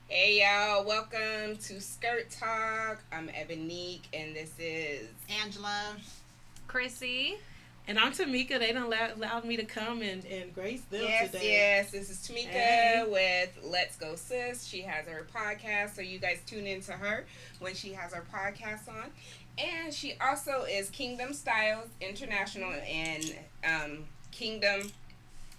Hey y'all, welcome to Skirt Talk. I'm Ebonique and this is Angela. Chrissy. And I'm Tamika. They don't allowed me to come and grace them Yes, today. yes. This is Tamika Hey. with Let's Go Sis. She has her podcast, so you guys tune into her when she has her podcast on. And she also is Kingdom Styles International and Kingdom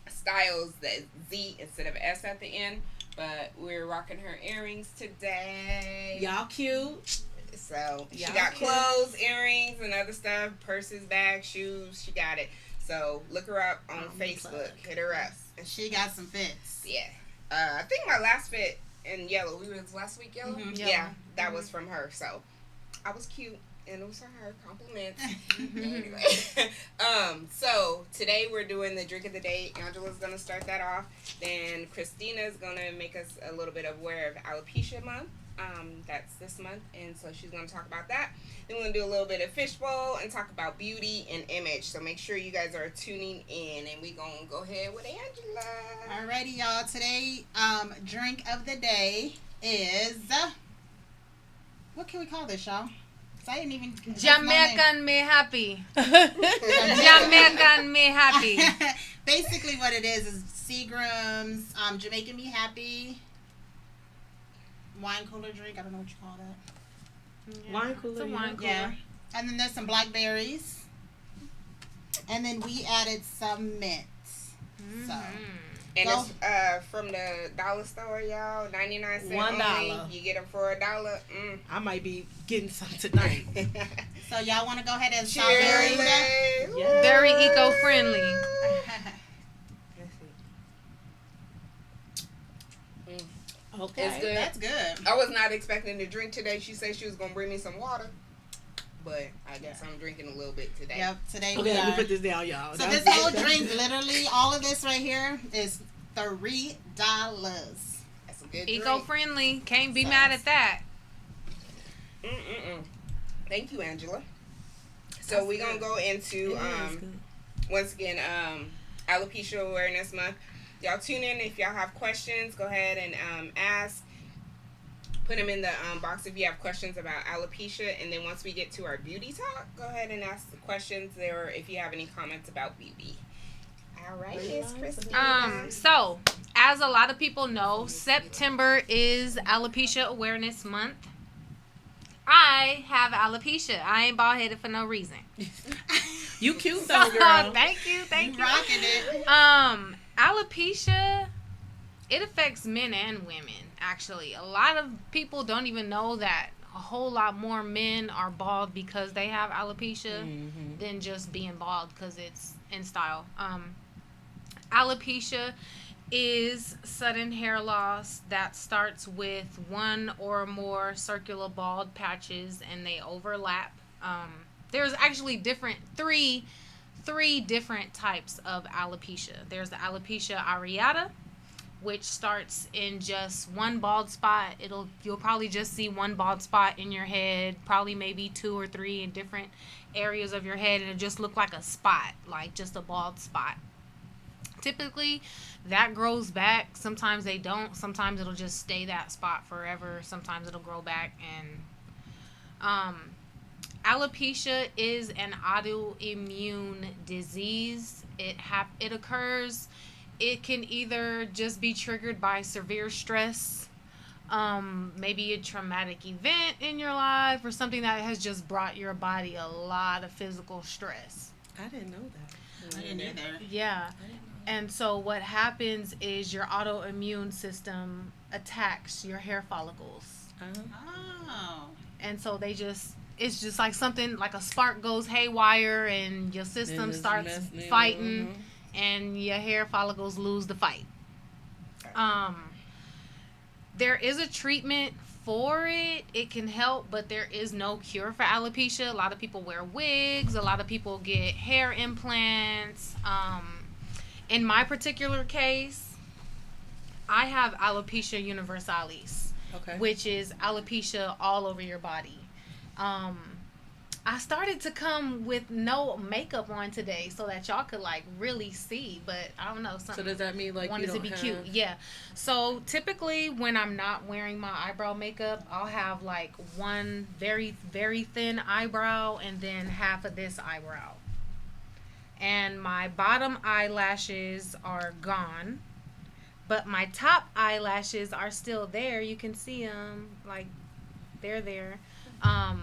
Styles, that Z instead of S at the end. But we're rocking her earrings today. Y'all cute. So she Y'all got cute. clothes, earrings, and other stuff, purses, bags, shoes. She got it. So look her up on Facebook. Hit her up. And she got some fits. Yeah. I think my last fit in yellow. We was last week yellow. Mhm. Yeah, that was from her. So I was cute, and it was for her. Compliments. Anyway, so today we're doing the drink of the day. Angela's gonna start that off. Then Christina's gonna make us a little bit aware of alopecia month. That's this month, and so she's gonna talk about that. Then we're gonna do a little bit of fishbowl and talk about beauty and image. So make sure you guys are tuning in, and we gonna go ahead with Angela. Alrighty, y'all. Today, drink of the day is what can we call this, y'all? 'Cause I didn't even. Jamaican me happy. Jamaican me happy. Basically, what it is Seagram's Jamaican Me Happy wine cooler drink. I don't know what you call that. Yeah, Wine cooler, It's a yeah. wine cooler. Yeah. And then there's some blackberries. And then we added some mint. So. And Go. it's from the dollar store, y'all. 99 cents $1. only. You get them for $1. I might be getting some tonight. So y'all want to go ahead and start Cheers. very Yeah. Very eco-friendly. Okay. It's good. That's good. I was not expecting to drink today. She said she was gonna bring me some water, but I guess I'm drinking a little bit today. Yep. Today Okay, we let me are. put this down, y'all. So That's this whole good. drink, literally, all of this right here is $3. That's a good drink. Eco-friendly. Can't be mad at that. Thank you, Angela. So we're gonna go into It is good. once again alopecia awareness month. Y'all tune in if y'all have questions. Go ahead and ask. Put them in the box if you have questions about alopecia, and then once we get to our beauty talk, go ahead and ask the questions there if you have any comments about beauty. All right, Miss Christina. So, as a lot of people know, September is Alopecia Awareness Month. I have alopecia. I ain't bald headed for no reason. You cute though, girl. Thank you. Rocking it. Alopecia, it affects men and women, actually. A lot of people don't even know that a whole lot more men are bald because they have alopecia than just being bald because it's in style. Alopecia is sudden hair loss that starts with one or more circular bald patches and they overlap. There's actually three different types of alopecia. There's the alopecia areata, which starts in just one bald spot. You'll probably just see one bald spot in your head, probably maybe two or three in different areas of your head, and it just look like a spot, like just a bald spot. Typically, that grows back. Sometimes they don't. Sometimes it'll just stay that spot forever. Sometimes it'll grow back. And alopecia is an autoimmune disease. It occurs. It can either just be triggered by severe stress, maybe a traumatic event in your life, or something that has just brought your body a lot of physical stress. I didn't know that. I didn't either. Yeah. And so what happens is your autoimmune system attacks your hair follicles. Oh. And so it's just like something, like a spark goes haywire and your system it's starts messing- fighting and your hair follicles lose the fight. There is a treatment for it. It can help, but there is no cure for alopecia. A lot of people wear wigs. A lot of people get hair implants. In my particular case, I have alopecia universalis, Okay. which is alopecia all over your body. I started to come with no makeup on today so that y'all could like really see, but I don't know. So Something does that mean like you wanted don't to be have... cute. Yeah. So typically when I'm not wearing my eyebrow makeup, I'll have like one very, very thin eyebrow and then half of this eyebrow. And my bottom eyelashes are gone, but my top eyelashes are still there. You can see them, like they're there.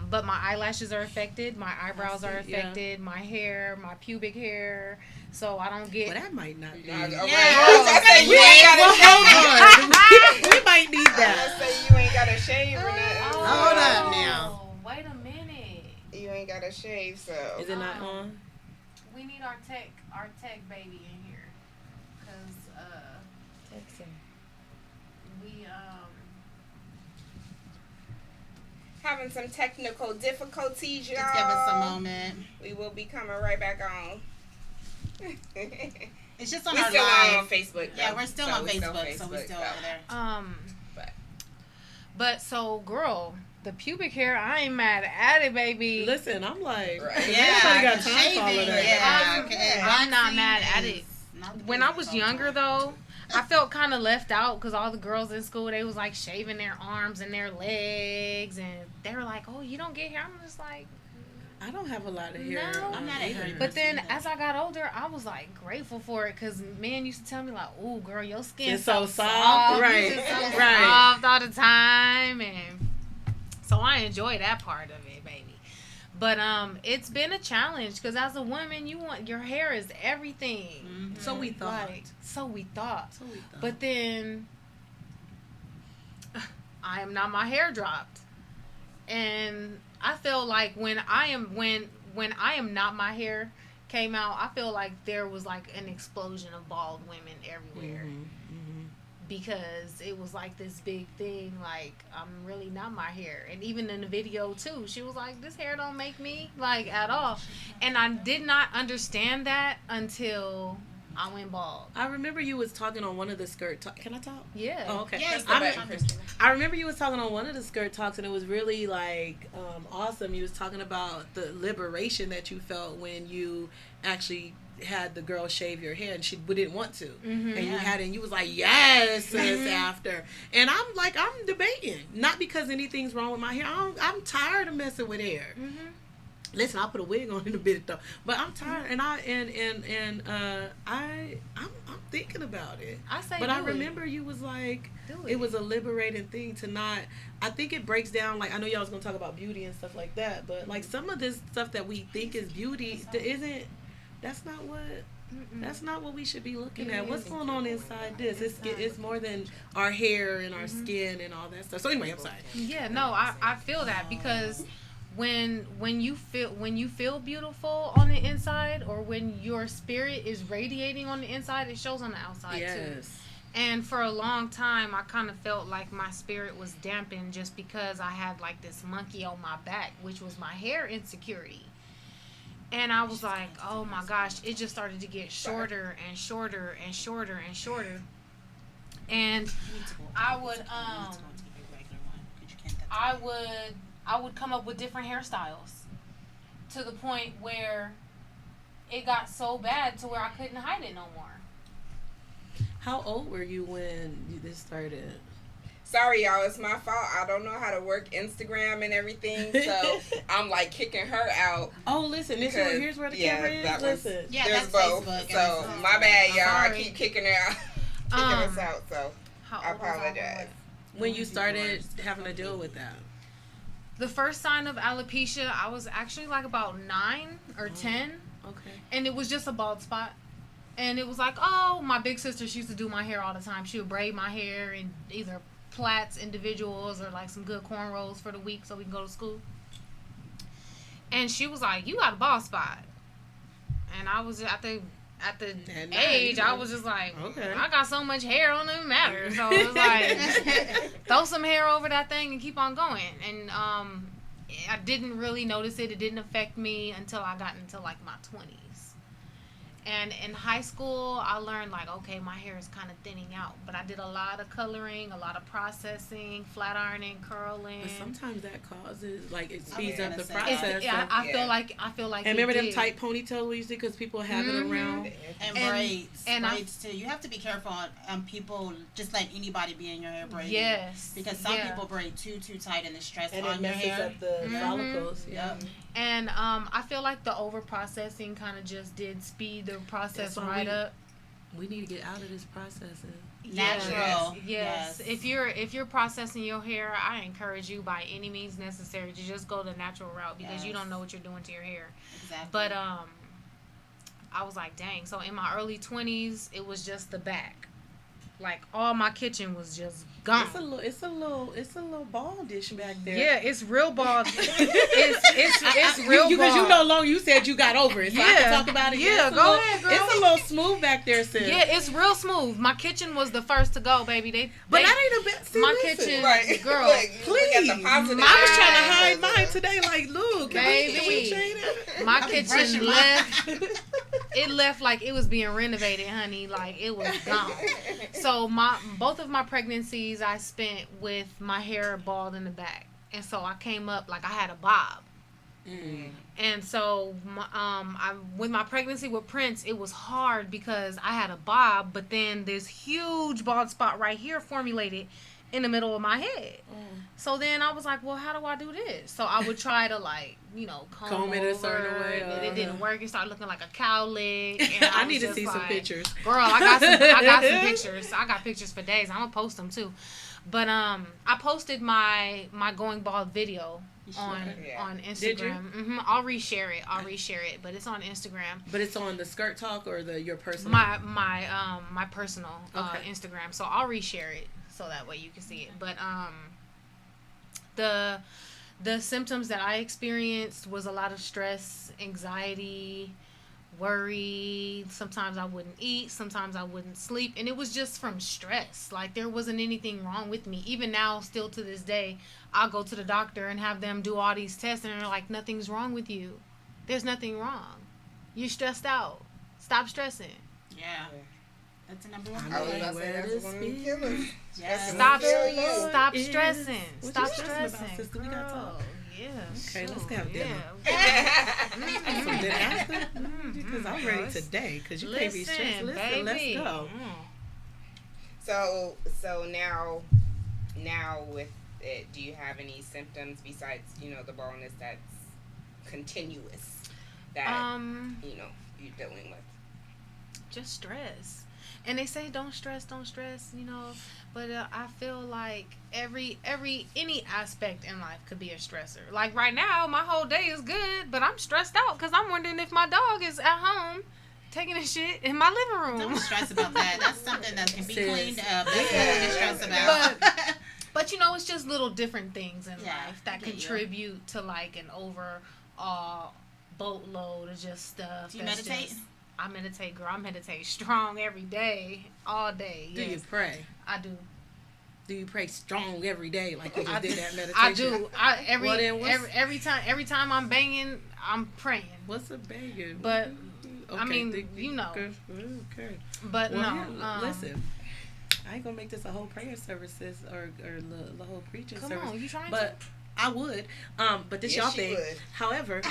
But my eyelashes are affected, my eyebrows are affected, my hair, my pubic hair. So I don't get. Well, that might not be. Yeah, Yeah. I say you ain't got Well, to shave. hold on. We might need I that. say you ain't got to shave or nothing. Hold up now. Wait a minute. You ain't got to shave, so. Is it not on? We need our tech baby in here, cause we Having some technical difficulties, y'all. Just give us a moment. We will be coming right back on. It's just on We're our still live. on Facebook. Yeah, though. we're still So on we Facebook, so we're still over there. But so girl, the pubic hair, I ain't mad at it, baby. Listen, I'm like, Right. Yeah, everybody got time shaving. for all of that. Yeah, I'm not waxing mad at is it. not the When I business was all the younger time. though, I felt kind of left out because all the girls in school, they was like shaving their arms and their legs, and they were like, "Oh, you don't get hair." I'm just like, I don't have a lot of hair. No. I'm not a hair but then person. as I got older, I was like grateful for it because men used to tell me like, "Oh, girl, your skin's It's so so soft." Right. You just so Right. soft all the time," and so I enjoy that part of it, baby. But it's been a challenge because as a woman, you want your hair is everything. Mhm. So we thought. Like, so we thought. So we thought. But then I am not my hair dropped. And I feel like when I am not my hair came out, I feel like there was like an explosion of bald women everywhere. Because it was like this big thing, like I'm really not my hair. And even in the video too, she was like, this hair don't make me like at all. And I did not understand that until I went bald. I remember you was talking on one of the skirt talk. Can I talk? Yeah. Oh, okay. Yes, The I'm- button, Christina. I remember you was talking on one of the skirt talks, and it was really like awesome. You was talking about the liberation that you felt when you actually had the girl shave your hair, and she didn't want to, and you Yeah. had it, and you was like, yes, sis, after. And I'm like, I'm debating, not because anything's wrong with my hair. I'm tired of messing with hair. Listen, I'll put a wig on in a bit though, but I'm tired, and I'm thinking about it. I say, But do I it. remember you was like, Do it was a liberating thing to not. I think it breaks down. Like, I know y'all was gonna talk about beauty and stuff like that, but like some of this stuff that we think is beauty isn't. That's not what. That's not what we should be looking at. What's going on inside this? It's more than our hair and our skin and all that stuff. So anyway, I'm sorry. Yeah, no, I feel that because when you feel beautiful on the inside, or when your spirit is radiating on the inside, it shows on the outside too. Yes. And for a long time, I kind of felt like my spirit was dampened just because I had like this monkey on my back, which was my hair insecurity. And I was like, oh my gosh, it just started to get shorter and shorter and shorter and shorter. And I would I would come up with different hairstyles to the point where it got so bad to where I couldn't hide it no more. How old were you when this started? Sorry, y'all. It's my fault. I don't know how to work Instagram and everything, so I'm like kicking her out. Oh, listen. Here's where the camera is. that was- Listen. Yeah, There's that's both. Facebook. So my bad, y'all. I Sorry. keep kicking her out, kicking us out. So How I old was apologize. When you started having to deal with that. The first sign of alopecia, I was actually like about 9 or 10, Okay. and it was just a bald spot. And it was like, oh, my big sister, she used to do my hair all the time. She would braid my hair in either plaits, individuals, or like some good cornrows for the week so we can go to school. And she was like, you got a bald spot. And I was at the At age, 9, I was just like, okay. I got so much hair, it don't even matter. So it was like, throw some hair over that thing and keep on going. And I didn't really notice it. It didn't affect me until I got into like my 20s. And in high school, I learned like, okay, my hair is kind of thinning out, but I did a lot of coloring, a lot of processing, flat ironing, curling. But sometimes that causes, like, it speeds gonna up the say process. I Yeah. feel like. And remember it them did. tight ponytails we used to, because people have it around. And And- braids. and I- braids too. You have to be careful on people just letting anybody be in your hair braiding. Yes. Because some Yeah. people braid too tight and the stress And on it your messes hair. up the follicles. Yep. And I feel like the over processing kind of just did speed the process That's why right up. We need to get out of this processing. Natural. Yes. If you're processing your hair, I encourage you by any means necessary to just go the natural route because you Yes. don't know what you're doing to your hair. Exactly. But I was like, dang. So in my early 20s, it was just the back. Like all my kitchen was just gone. It's a little baldish back there. Yeah, it's real bald. it's real because you bald. no longer, you said you got over it, so I Yeah. can talk about it. Yeah, It's a go little- ahead, girl. It's a little smooth back there, sis. Yeah, it's real smooth. My kitchen was the first to go, baby. But that ain't a bad. See, my listen. kitchen- Right. Girl, Look, you look at the Please. positive I was trying to side. hide mine today. Like, look, can we Baby. change it? my I be brushing kitchen mine. left. It left like it was being renovated, honey. Like it was gone. So both of my pregnancies I spent with my hair bald in the back, and so I came up like I had a bob. And so with my pregnancy with Prince, it was hard because I had a bob, but then this huge bald spot right here formulated in the middle of my head. So then I was like, well, how do I do this? So I would try to comb it a over, certain way, and it didn't work. It started looking like a cow leg. And I was need to just see some like, pictures. Girl, I got some pictures. I got pictures for days. I'm gonna post them too. But I posted my going bald video on Yeah. on Instagram. Did you? I'll reshare it, but it's on Instagram. But it's on the Skirt Talk or your personal. My personal Okay. Instagram. So I'll reshare it so that way you can see it. But the symptoms that I experienced was a lot of stress, anxiety, worry. Sometimes I wouldn't eat, sometimes I wouldn't sleep, and it was just from stress. Like there wasn't anything wrong with me. Even now, still to this day, I'll go to the doctor and have them do all these tests, and they're like, nothing's wrong with you. There's nothing wrong. You're stressed out. Stop stressing. Yeah. That's the number one. I I was know about to say where that's to one of them speak. killers. Yes. Stop Feel you. stop Is- stressing. what Stop you stressing about, stressing. sister? We gotta Girl. talk. Yeah. Okay, let's sure, have dinner. Yeah. Some dinner after? Because I'm ready Let's- today. Because you can't be stressed. Listen, Listen, let's baby. go. So now with it, do you have any symptoms besides the baldness that's continuous that you're dealing with? Just stress. And they say don't stress, but I feel like any aspect in life could be a stressor. Like right now, my whole day is good, but I'm stressed out because I'm wondering if my dog is at home taking a shit in my living room. Don't stress about that. That's something that can be Sis. cleaned up. That's nothing to Yeah. stress about. But it's just little different things in Yeah, life that I get you. contribute to like an overall boatload of just stuff. Do you that's meditate? just- I meditate, girl. I meditate strong every day, all day. Do you Yes, pray? I do. Do you pray strong every day like you I just did do. that meditation? I do. Well, then what's- Every time I'm banging, I'm praying. What's a banging? But, Okay, I mean, okay. But Well, no. here, listen. I ain't gonna make this a whole prayer services or the whole preaching Come service. on, you trying But I would. But this Yes, y'all she thing. would. However,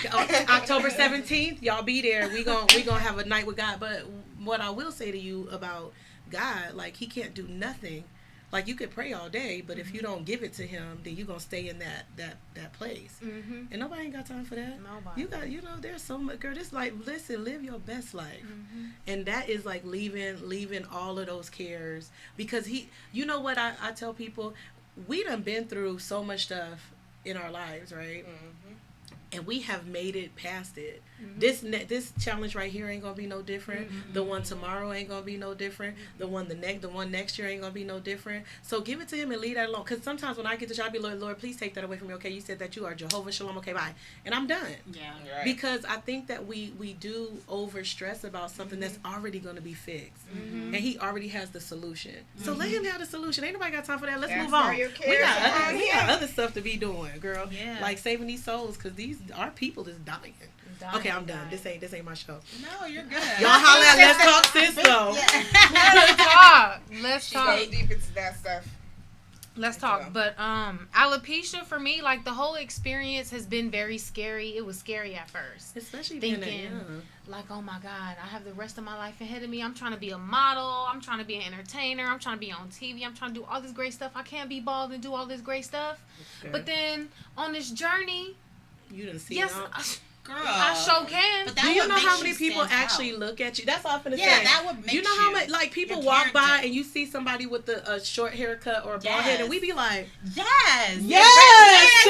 October 17th, y'all be there. We gonna have a night with God. But what I will say to you about God, like he can't do nothing. Like you could pray all day, but if you don't give it to him, then you gonna stay in that place. Mm-hmm. And nobody ain't got time for that. Nobody. You got, there's so much, girl. This like, listen, live your best life, Mm-hmm. and that is like leaving all of those cares because you know what I tell people, we done been through so much stuff in our lives, right? Mm-hmm. And we have made it past it. Mm-hmm. This challenge right here ain't gonna be no different. The one tomorrow ain't gonna be no different. The one next year ain't gonna be no different. So give it to him and leave that alone. Because sometimes when I get to job, I be Lord, please take that away from me. Okay, you said that you are Jehovah Shalom. Okay, bye, and I'm done. Yeah. Right. Because I think that we do over stress about something that's already going to be fixed, and he already has the solution. So let him have the solution. Ain't nobody got time for that. Let's That's move on. where your We cares got are. we got other stuff to be doing, girl. Yeah. Like saving these souls because our people is dying. dying, Okay, I'm done. dying. This ain't my show. No, you're good. Y'all holla at Let's Talk Sis though. Let's talk. Let's She talk. goes deep into that stuff. Let's Let's talk. go. But alopecia for me, like the whole experience has been very scary. It was scary at first. Especially being that Thinking, young. like, oh my God, I have the rest of my life ahead of me. I'm trying to be a model. I'm trying to be an entertainer. I'm trying to be on TV. I'm trying to do all this great stuff. I can't be bald and do all this great stuff. Okay. But then on this journey, You done see yes, it all. Girl. I sure can. But that Do you what know makes how many you people stand actually out. look at you? That's all I'm finna Yeah, say. that would make You know how you, much, like, people your walk by character. and you see somebody with a short haircut or a bald head, and we be like, Yes. yes.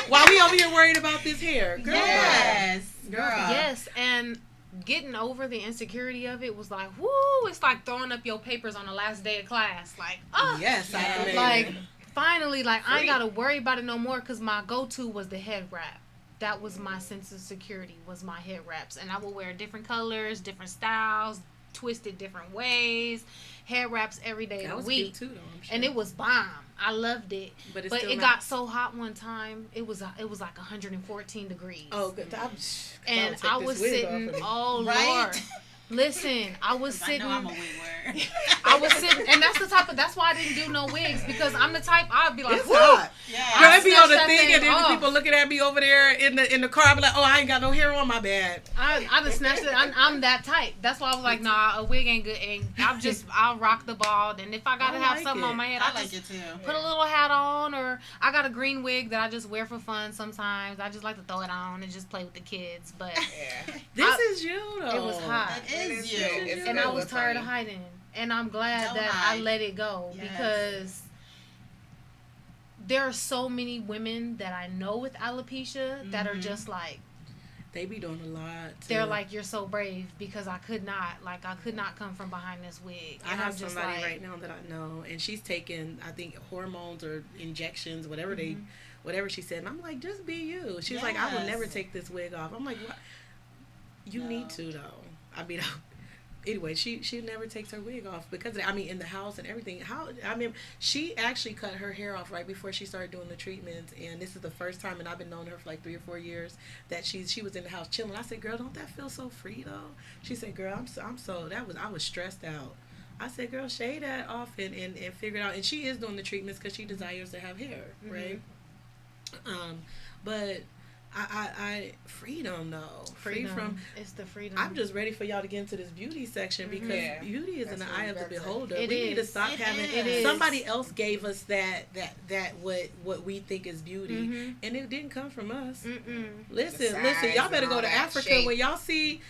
While we over here worried about this hair, girl. Yes. Girl. Yes, and getting over the insecurity of it was like, whoo, it's like throwing up your papers on the last day of class. Like, oh, Yes, I Yeah. can like, finally, like, I ain't Free. got to worry about it no more because my go-to was the head wrap. That was my sense of security, was my head wraps. And I would wear different colors, different styles, twisted different ways, head wraps every day of That the was week. cute too, though. I'm sure. And it was bomb. I loved it. but But still it not- got so hot one time. It was like 114 degrees. Oh, good. And I was sitting. Oh Right? Lord! Listen, I was I sitting. know I'm a wig wearer. I was sitting, and that's the type of. That's why I didn't do no wigs because I'm the type. I'd be like, It's whoo. hot. Yeah. Girl, I it be on the snatched that thing, and thing then the off. people looking at me over there in the car. I be like, oh, I ain't got no hair on my bad. I just snatched it. I'm that type. That's why I was like, nah, a wig ain't good. And I'll rock the bald. And if I gotta I have like something it. on my head, I I like just it too. put a little hat on, or I got a green wig that I just wear for fun sometimes. I just like to throw it on and just play with the kids. But Yeah. This is you, though. it was hot. It is you. It's And good I was look tired on of you. hiding. And I'm glad Don't that hide. I let it go Yes. because there are so many women that I know with alopecia that are Mhm. just like, They be doing a lot. they're too. like, you're so brave because I could not come from behind this wig. I And have I'm just somebody like, right now that I know, and she's taking, I think, hormones or injections, whatever Mm-hmm. whatever she said. And I'm like, just be you. She's like, I will Yes. never take this wig off. I'm like, what? You No. need to though. I mean, anyway, she never takes her wig off because I mean, in the house and everything. She actually cut her hair off right before she started doing the treatments, and this is the first time, and I've been knowing her for like 3 or 4 years that she was in the house chilling. I said, girl, don't that feel so free though? She said, girl, I was stressed out. I said, girl, shave that off and figure it out. And she is doing the treatments because she desires to have hair, Mhm. right? But I freedom though, free from. it's the freedom. I'm just ready for y'all to get into this beauty section because Yeah. beauty is in That's the what eye we of the about to say. beholder. It We need to is. stop It having. is. Somebody else gave us that what we think is beauty, Mhm. and it didn't come from us. Mm-mm. Listen, The listen, size y'all better and go all to that Africa shape. when y'all see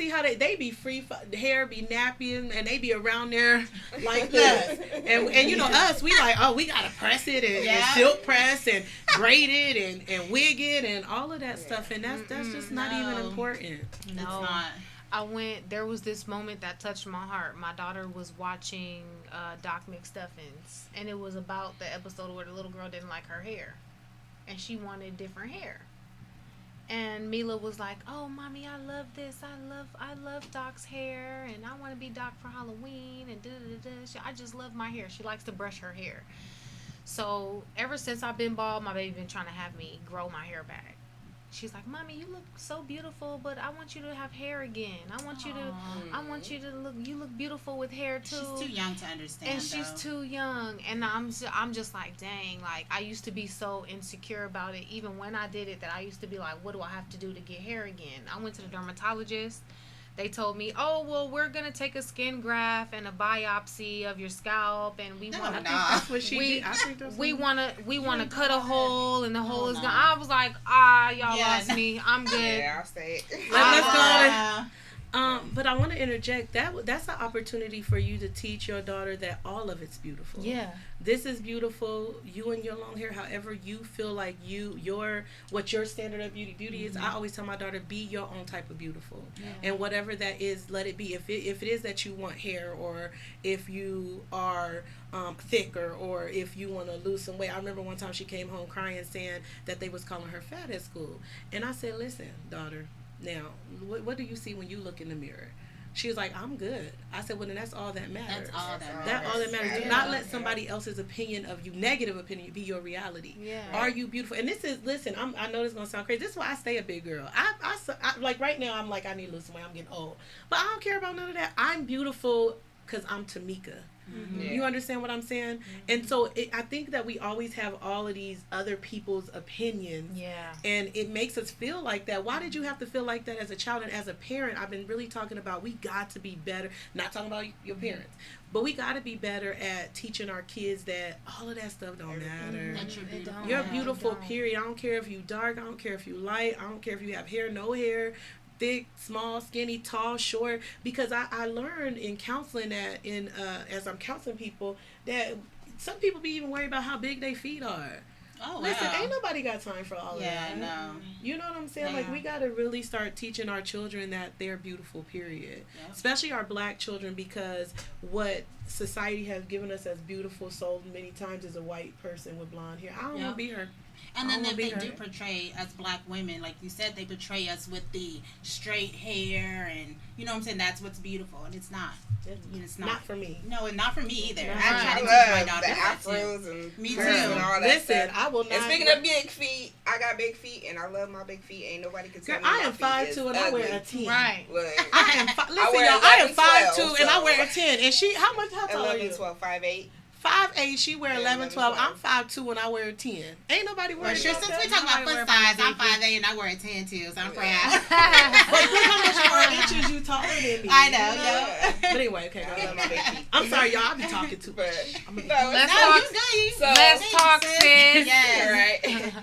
how they be free, the hair be napping and they be around there like this. and you know us, we like, oh, we gotta press it and Yeah. silk press and braid it and wig it and all of that stuff, and that's just not No. even important. It's No. not. There was this moment that touched my heart. My daughter was watching Doc McStuffins, and it was about the episode where the little girl didn't like her hair, and she wanted different hair. And Mila was like, "Oh, mommy, I love this. I love Doc's hair, and I want to be Doc for Halloween." And I just love my hair. She likes to brush her hair. So ever since I've been bald, my baby been trying to have me grow my hair back. She's like, "Mommy, you look so beautiful, but I want you to have hair again. I want you to look. You look beautiful with hair too." She's too young to understand. And she's though. too young, and I'm just like, dang, like I used to be so insecure about it. Even when I did it, that I used to be like, what do I have to do to get hair again? I went to the dermatologist. They told me, oh well, we're gonna take a skin graft and a biopsy of your scalp, and we No, want to. no. That's what she We- did. I think that's We what- wanna cut a hole, and the hole Oh, is no. gone. I was like, y'all Yeah, lost no. me. I'm good. Yeah, I'll say it. Let's go. Yeah. But I want to interject that's an opportunity for you to teach your daughter that all of it's beautiful. Yeah. This is beautiful. You and your long hair, however you feel like what your standard of beauty is. I always tell my daughter, be your own type of beautiful, and whatever that is, let it be. If it is that you want hair, or if you are thicker, or if you want to lose some weight. I remember one time she came home crying, saying that they was calling her fat at school, and I said, listen, daughter. Now, what do you see when you look in the mirror? She was like, I'm good. I said, well, then that's all that matters. That's all that matters. That all that matters. Do Yeah. not let somebody else's opinion of you, negative opinion, be your reality. Yeah. Are you beautiful? And this is, listen, I know this is going to sound crazy. This is why I stay a big girl. I like right now, I'm like, I need to lose some weight. I'm getting old. But I don't care about none of that. I'm beautiful because I'm Tamika. Mm-hmm. Yeah. You understand what I'm saying? And so I think that we always have all of these other people's opinions. Yeah. And it makes us feel like that. Why did you have to feel like that as a child? And as a parent, I've been really talking about we got to be better. Not talking about your parents. But we got to be better at teaching our kids that all of that stuff don't matter. That you're beautiful. You're Yeah, beautiful, don't. period. I don't care if you dark. I don't care if you light. I don't care if you have hair, no hair, thick, small, skinny, tall, short. Because I learned in counseling that as I'm counseling people that some people be even worried about how big their feet are. Oh, wow. Listen, ain't nobody got time for all Yeah, of that. no. You know what I'm saying? Like, Yeah. we got to really start teaching our children that they're beautiful, period. Yeah. Especially our black children, because what society has given us as beautiful so many times is a white person with blonde hair. I don't Yeah. want to be her. And then I if wanna they be do her. portray us black women, like you said, they portray us with the straight hair and, you know what I'm saying, that's what's beautiful. And it's not. It's not. Not for me. No, and not for me either. Right. I try I to teach my love daughter the that too. afros and Me curls too. and all that Listen, stuff. I will not. And speaking of big feet, I got big feet and I love my big feet. Ain't nobody can tell Girl, me I my am feet 5'2" is and I wear a ugly. 10. Right. Look, I am listen, wear y'all. I am 11, 12, 5'2" and I so- wear a 10. And she, how tall are 11, you? 12, 5'8". 5'8", she wear Yeah, 11, 12. 11, I'm 5'2" and I wear a 10. Ain't nobody Well, worried sure, about since that. we talking about Nobody foot wear my size, I'm big feet. 5'8" and I wear a 10 too, so I'm proud. But look how much more inches you taller than me. I know, Yeah. But anyway, okay, I go love my big ahead. feet. I'm sorry, y'all. I be talking too But much. no, Let's it's No, talk. you good. You So- Let's talk, sis. Yes. right.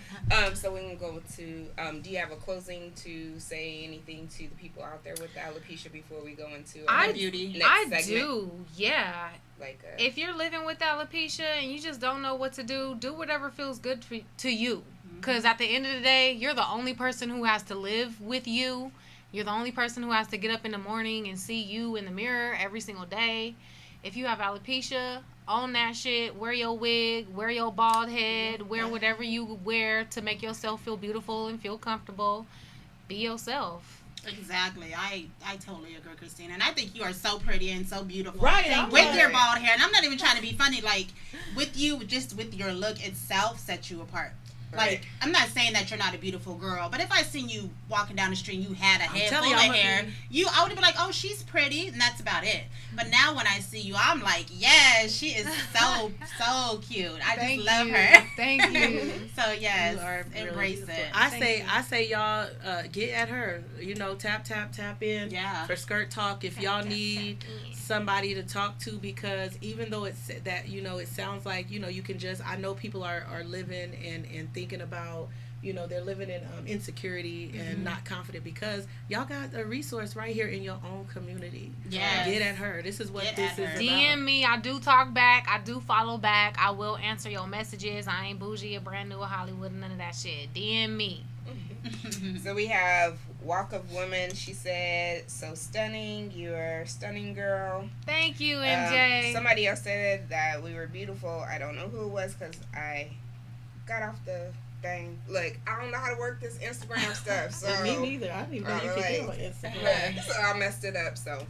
So we're gonna go to. Do you have a closing to say anything to the people out there with alopecia before we go into I- beauty. next I segment? do. Yeah. Like If you're living with alopecia and you just don't know what to do whatever feels good to you. Because at the end of the day, you're the only person who has to live with you. You're the only person who has to get up in the morning and see you in the mirror every single day. If you have alopecia, own that shit. Wear your wig. Wear your bald head. Wear whatever you wear to make yourself feel beautiful and feel comfortable. Be yourself. Exactly. I totally agree, Christina. And I think you are so pretty and so beautiful. Right, I'm With like- your bald hair. And I'm not even trying to be funny. Like, with you, just with your look itself sets you apart. Right. Like, I'm not saying that you're not a beautiful girl, but if I seen you walking down the street and you had a head telling full you, of I'm a- hair, I would have been like, oh, she's pretty, and that's about it. But now when I see you, I'm like, yes, she is so, so cute. I Thank just love you. her. Thank you. So, yes, You are really embrace beautiful. it. I say y'all get at her. You know, tap in Yeah. for skirt talk if y'all need somebody to talk to, because even though it's that, you know, it sounds like, you know, you can just, I know people are living and thinking about, you know, they're living in insecurity and not confident, because y'all got a resource right here in your own community. Yes. Get at her. This is what Get this at is her. about. DM me. I do talk back. I do follow back. I will answer your messages. I ain't bougie or brand new or Hollywood, none of that shit. DM me. So we have Walk of Woman. She said, "So stunning. You're a stunning girl." Thank you, MJ. Somebody else said that we were beautiful. I don't know who it was because I got off the thing. Look, I don't know how to work this Instagram stuff. So Me neither. I didn't even know you could get on Instagram. yeah, so I messed it up. So,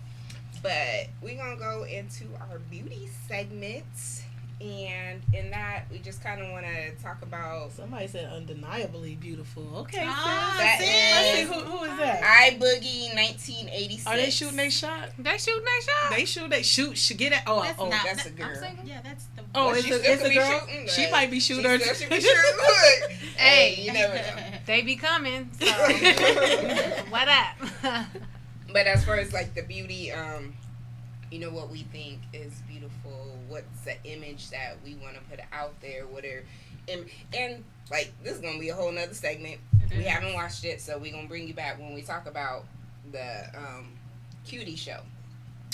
but we gonna go into our beauty segment, and in that we just kind of want to talk about Somebody said undeniably beautiful. Okay, Ah, That sis. is- Let's see who is that? iBoogie 1986. Are they shooting their shot? They shooting that shot. They shoot. Should get it. Oh, That's oh, not- That's a I'm girl. single. Yeah, that's the. oh, Well, it's she a, still it's a could be girl. shooting, She but might be She shooter. still should be shooting. Look, Hey. you never know. They be coming. So. What up? But as far as like the beauty, you know what we think is beautiful. What's the image that we want to put out there? What are and like this is gonna be a whole nother segment. We haven't watched it, so we're gonna bring you back when we talk about the Cutie show.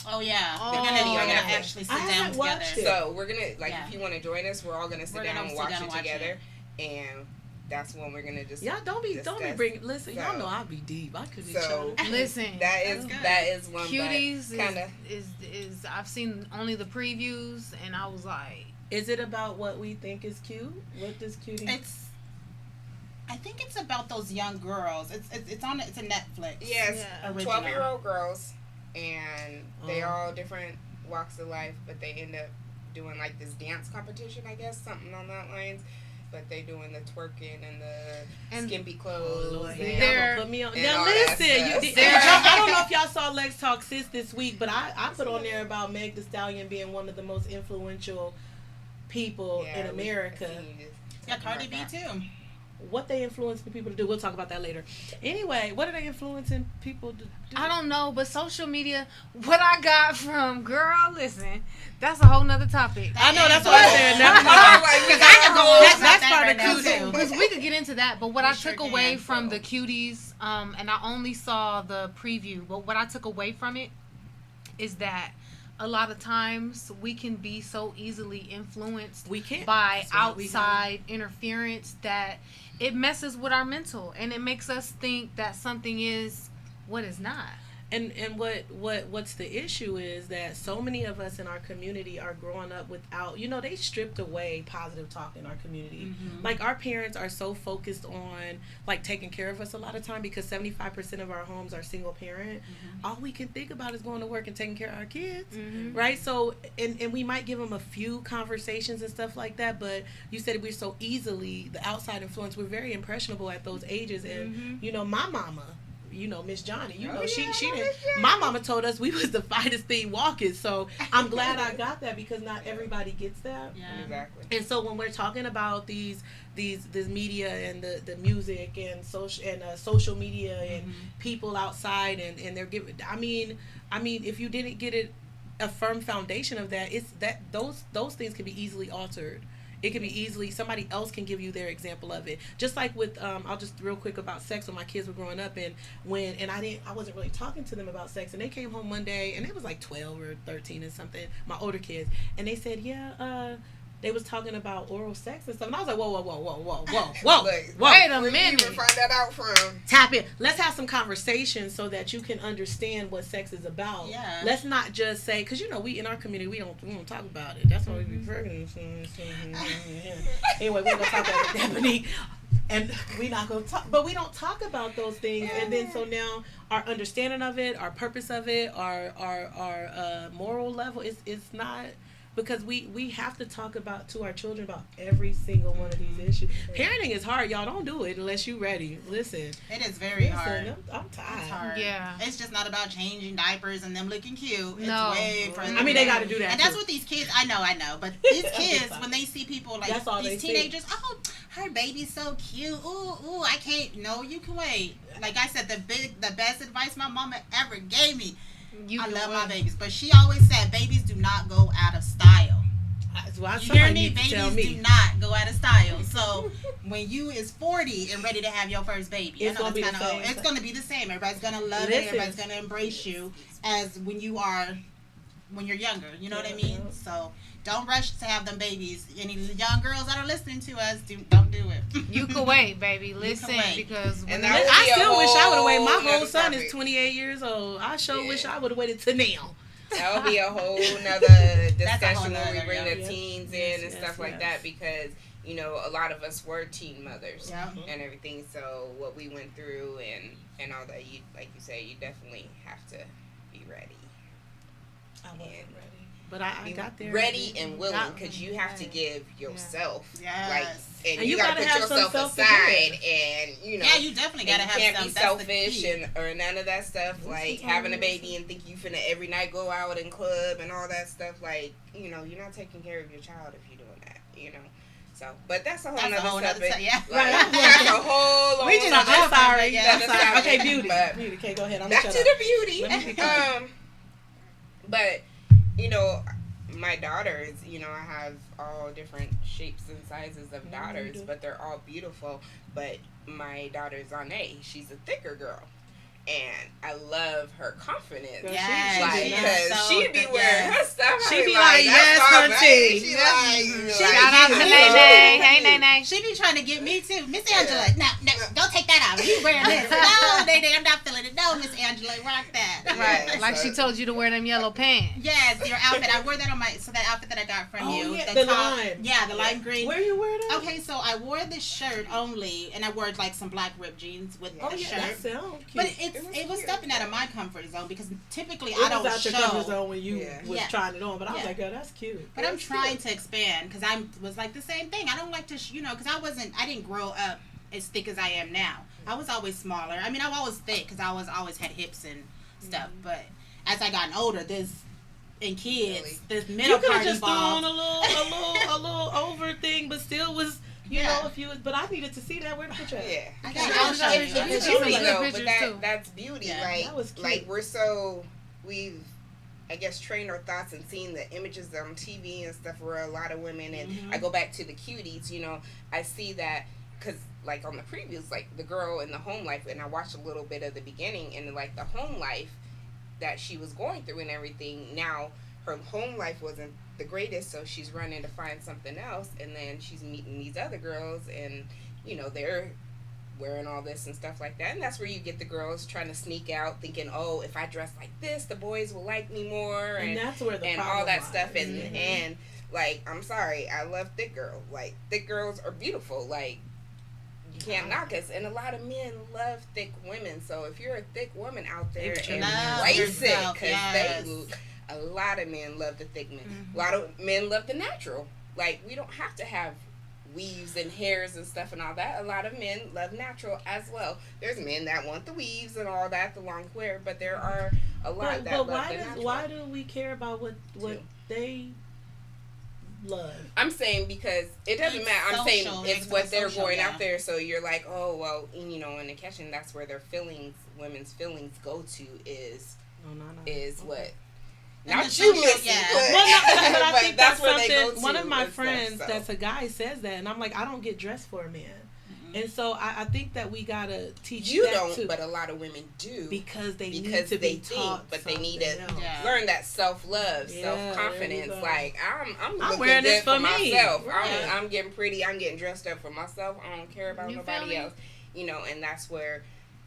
Oh yeah, Oh. we're gonna Netflix. actually sit I down haven't together. watched it. So we're gonna like Yeah. if you want to join us, we're all gonna sit We're down gonna and sit watch down it and watch together, and that's when we're gonna just Y'all don't be discuss. bring. Listen, y'all So- know I'll be deep. I could be So chilling. Listen. that is That's good. that is one Cuties kind of is I've seen only the previews and I was like, Is it about what we think is cute? What does cutie? I think it's about those young girls. It's a Netflix. yes, Yeah. Original. 12-year-old girls and they all different walks of life, but they end up doing like this dance competition, I guess, something on that lines. But they doing the twerking and the skimpy clothes. Lord, and, they're- put me on. and Now all that listen, stuff. I don't know if y'all saw Lex Talk Sis this week, but I put on there about Meg Thee Stallion being one of the most influential people in America. Yeah, Cardi B too. What they influencing people to do, we'll talk about that later. Anyway, what are they influencing people to do? I don't know, but social media, what I got from, girl, listen, that's a whole nother topic. I know, that's what I said. Never mind. That's part of right the now, too. Because we could get into that, but what I sure took away can, from so. the cuties, and I only saw the preview, but what I took away from it is that a lot of times we can be so easily influenced We can't. by That's why we outside interference that it messes with our mental, and it makes us think that something is what is not. And what's the issue is that so many of us in our community are growing up without, they stripped away positive talk in our community. Like, our parents are so focused on like taking care of us a lot of time, because 75% of our homes are single parent. All we can think about is going to work and taking care of our kids, right? So and we might give them a few conversations and stuff like that, but you said we're so easily the outside influence. We're very impressionable at those ages, and my mama, Miss Johnny, she didn't. My mama told us we was the finest thing walking. So I'm glad I got that, because not everybody gets that. Yeah. Exactly. And so when we're talking about this media and the music and social media and people outside and they're giving. I mean, if you didn't get a firm foundation of that, it's that those things can be easily altered. It can be easily, somebody else can give you their example of it. Just like with, I'll just real quick about sex when my kids were growing up, and I wasn't really talking to them about sex, and they came home one day, and they was like 12 or 13 and something, my older kids, and they said, they was talking about oral sex and stuff, and I was like, whoa, Look, Wait a where you minute. even find that out from? tap in. Let's have some conversation so that you can understand what sex is about. Yeah. Let's not just say, because we in our community we don't talk about it. That's why we be pregnant. Anyway, we're gonna talk about it, Ebony, and we not gonna talk. But we don't talk about those things, and then so now our understanding of it, our purpose of it, our moral level is not. Because we have to talk to our children about every single one of these issues. Parenting is hard, y'all. Don't do it unless you're ready. Listen. It is very hard. I'm tired. It's hard. Yeah. It's just not about changing diapers and them looking cute. It's No. way further. I mean, they got to do that. And that's too. what these kids, I know, but these kids, when they see people like That's all these they see. teenagers, oh, her baby's so cute. Ooh, I can't. No, you can wait. Like I said, the best advice my mama ever gave me. I love my babies, but she always said babies do not go out of style. Well, You hear somebody me? needs to tell Babies me. do not go out of style. So when you is 40 and ready to have your first baby, It's gonna be the kinda same. old. It's gonna be the same. Everybody's gonna love it. Listen. Everybody's gonna embrace you as when you're younger. You know what I mean? Yeah. So don't rush to have them babies. Any young girls that are listening to us, don't do it. You can wait, baby. Listen, wait. because when And the- that would I be a still wish I would have waited. My whole whole nother son topic. is 28 years old. I sure Yeah. wish I would have waited to now. That would be a whole nother That's a whole discussion when we nother, bring yeah. the teens in Yes, and yes, stuff like yes. that, because a lot of us were teen mothers Yeah. and everything. So what we went through and all that, you like you say, you definitely have to be ready. I wasn't And ready. But I Be got there. ready and willing, Got- because you have to give yourself Yes. like, and And you you gotta gotta put have some yourself self to aside, give. and Yeah, you definitely gotta and have you can't some. be That's the selfish key. or none of that stuff. Like having a baby and think you finna every night go out and club and all that stuff. Like you're not taking care of your child if you're doing that. So, but that's a whole That's a nother whole other subject. time. Yeah. Like, that's a whole. We just other don't I'm sorry. Yeah, I'm sorry. that's Okay, fine. beauty. But- Beauty. Okay, go ahead. I'm Back gonna to shut the up. beauty. Let me be quiet. But my daughters, I have all different shapes and sizes of daughters, do. but they're all beautiful. But my daughter Zane, she's a thicker girl, and I love her confidence. Girl, Yes, Like, she is because so she'd be thick, wearing yes. her stuff. She I be be like, yes, that's my her Right? She like, Shout out to Nene. Hey, Nene. She be trying to get me too. Miss Angela, no, don't take that out. You wearing this. No, Nene, I'm not feeling it. No, Miss Angela, rock that. Right. Like she told you to wear them yellow pants. Yes, your outfit. I wore that on that outfit that I got from you. Yeah, the the top, lime. Yeah, the lime green. Where you wear that? Okay, so I wore this shirt only, and I wore like some black ripped jeans with the That shirt. sounds cute. But it was stepping out of my comfort zone because typically I It don't was out show. your comfort zone when you was Yeah. trying it on, but I was Yeah. like, oh, that's cute. But I'm trying to expand because I was like the same thing. I don't like to, because I didn't grow up as thick as I am now. I was always smaller. I mean, I was always thick because I always had hips and stuff. But as I gotten older, this middle You could have party just thrown ball. a little over thing, but still was, you know, if you was. But I needed to see that. Where to put your? Yeah. I Sure, got sure, outfits. sure. It's You took beauty some good though, but pictures, too. that's beauty. Yeah, like, that was cute. like we've, I guess, trained our thoughts and seen the images on TV and stuff where a lot of women, and I go back to the cuties, I see that because, like, on the previews, like, the girl in the home life, and I watched a little bit of the beginning, and, like, the home life that she was going through and everything, now her home life wasn't the greatest, so she's running to find something else, and then she's meeting these other girls, and, they're wearing all this and stuff like that, and that's where you get the girls trying to sneak out thinking, oh, if I dress like this, the boys will like me more, And that's where the and problem all that lies. stuff, and like, I'm sorry, I love thick girls. Like, thick girls are beautiful. Like, you can't knock us, and a lot of men love thick women. So if you're a thick woman out there, embrace it, because a lot of men love the thick men. A lot of men love the natural. Like, we don't have to have weaves and hairs and stuff and all that. A lot of men love natural as well. There's men that want the weaves and all that, the long hair, but there are a lot that love the natural. Why do we care about what they love? I'm saying because it doesn't matter. I'm saying it's what they're going yeah. out there. So you're like, oh well, in the kitchen, that's where their women's feelings go to is what. Not the you, social- Missy. yeah. But I think that's where they go something. to. One of my and friends, stuff, so. that's a guy, says that, and I'm like, I don't get dressed for a man, and so I think that we gotta teach You that don't, too, but a lot of women do because they need because to they be taught, but they need to something else. learn that self-love, Yeah, self-confidence. there you go. Like I'm looking wearing good this for me. myself. Right. I'm getting pretty. I'm getting dressed up for myself. I don't care about nobody else. And that's where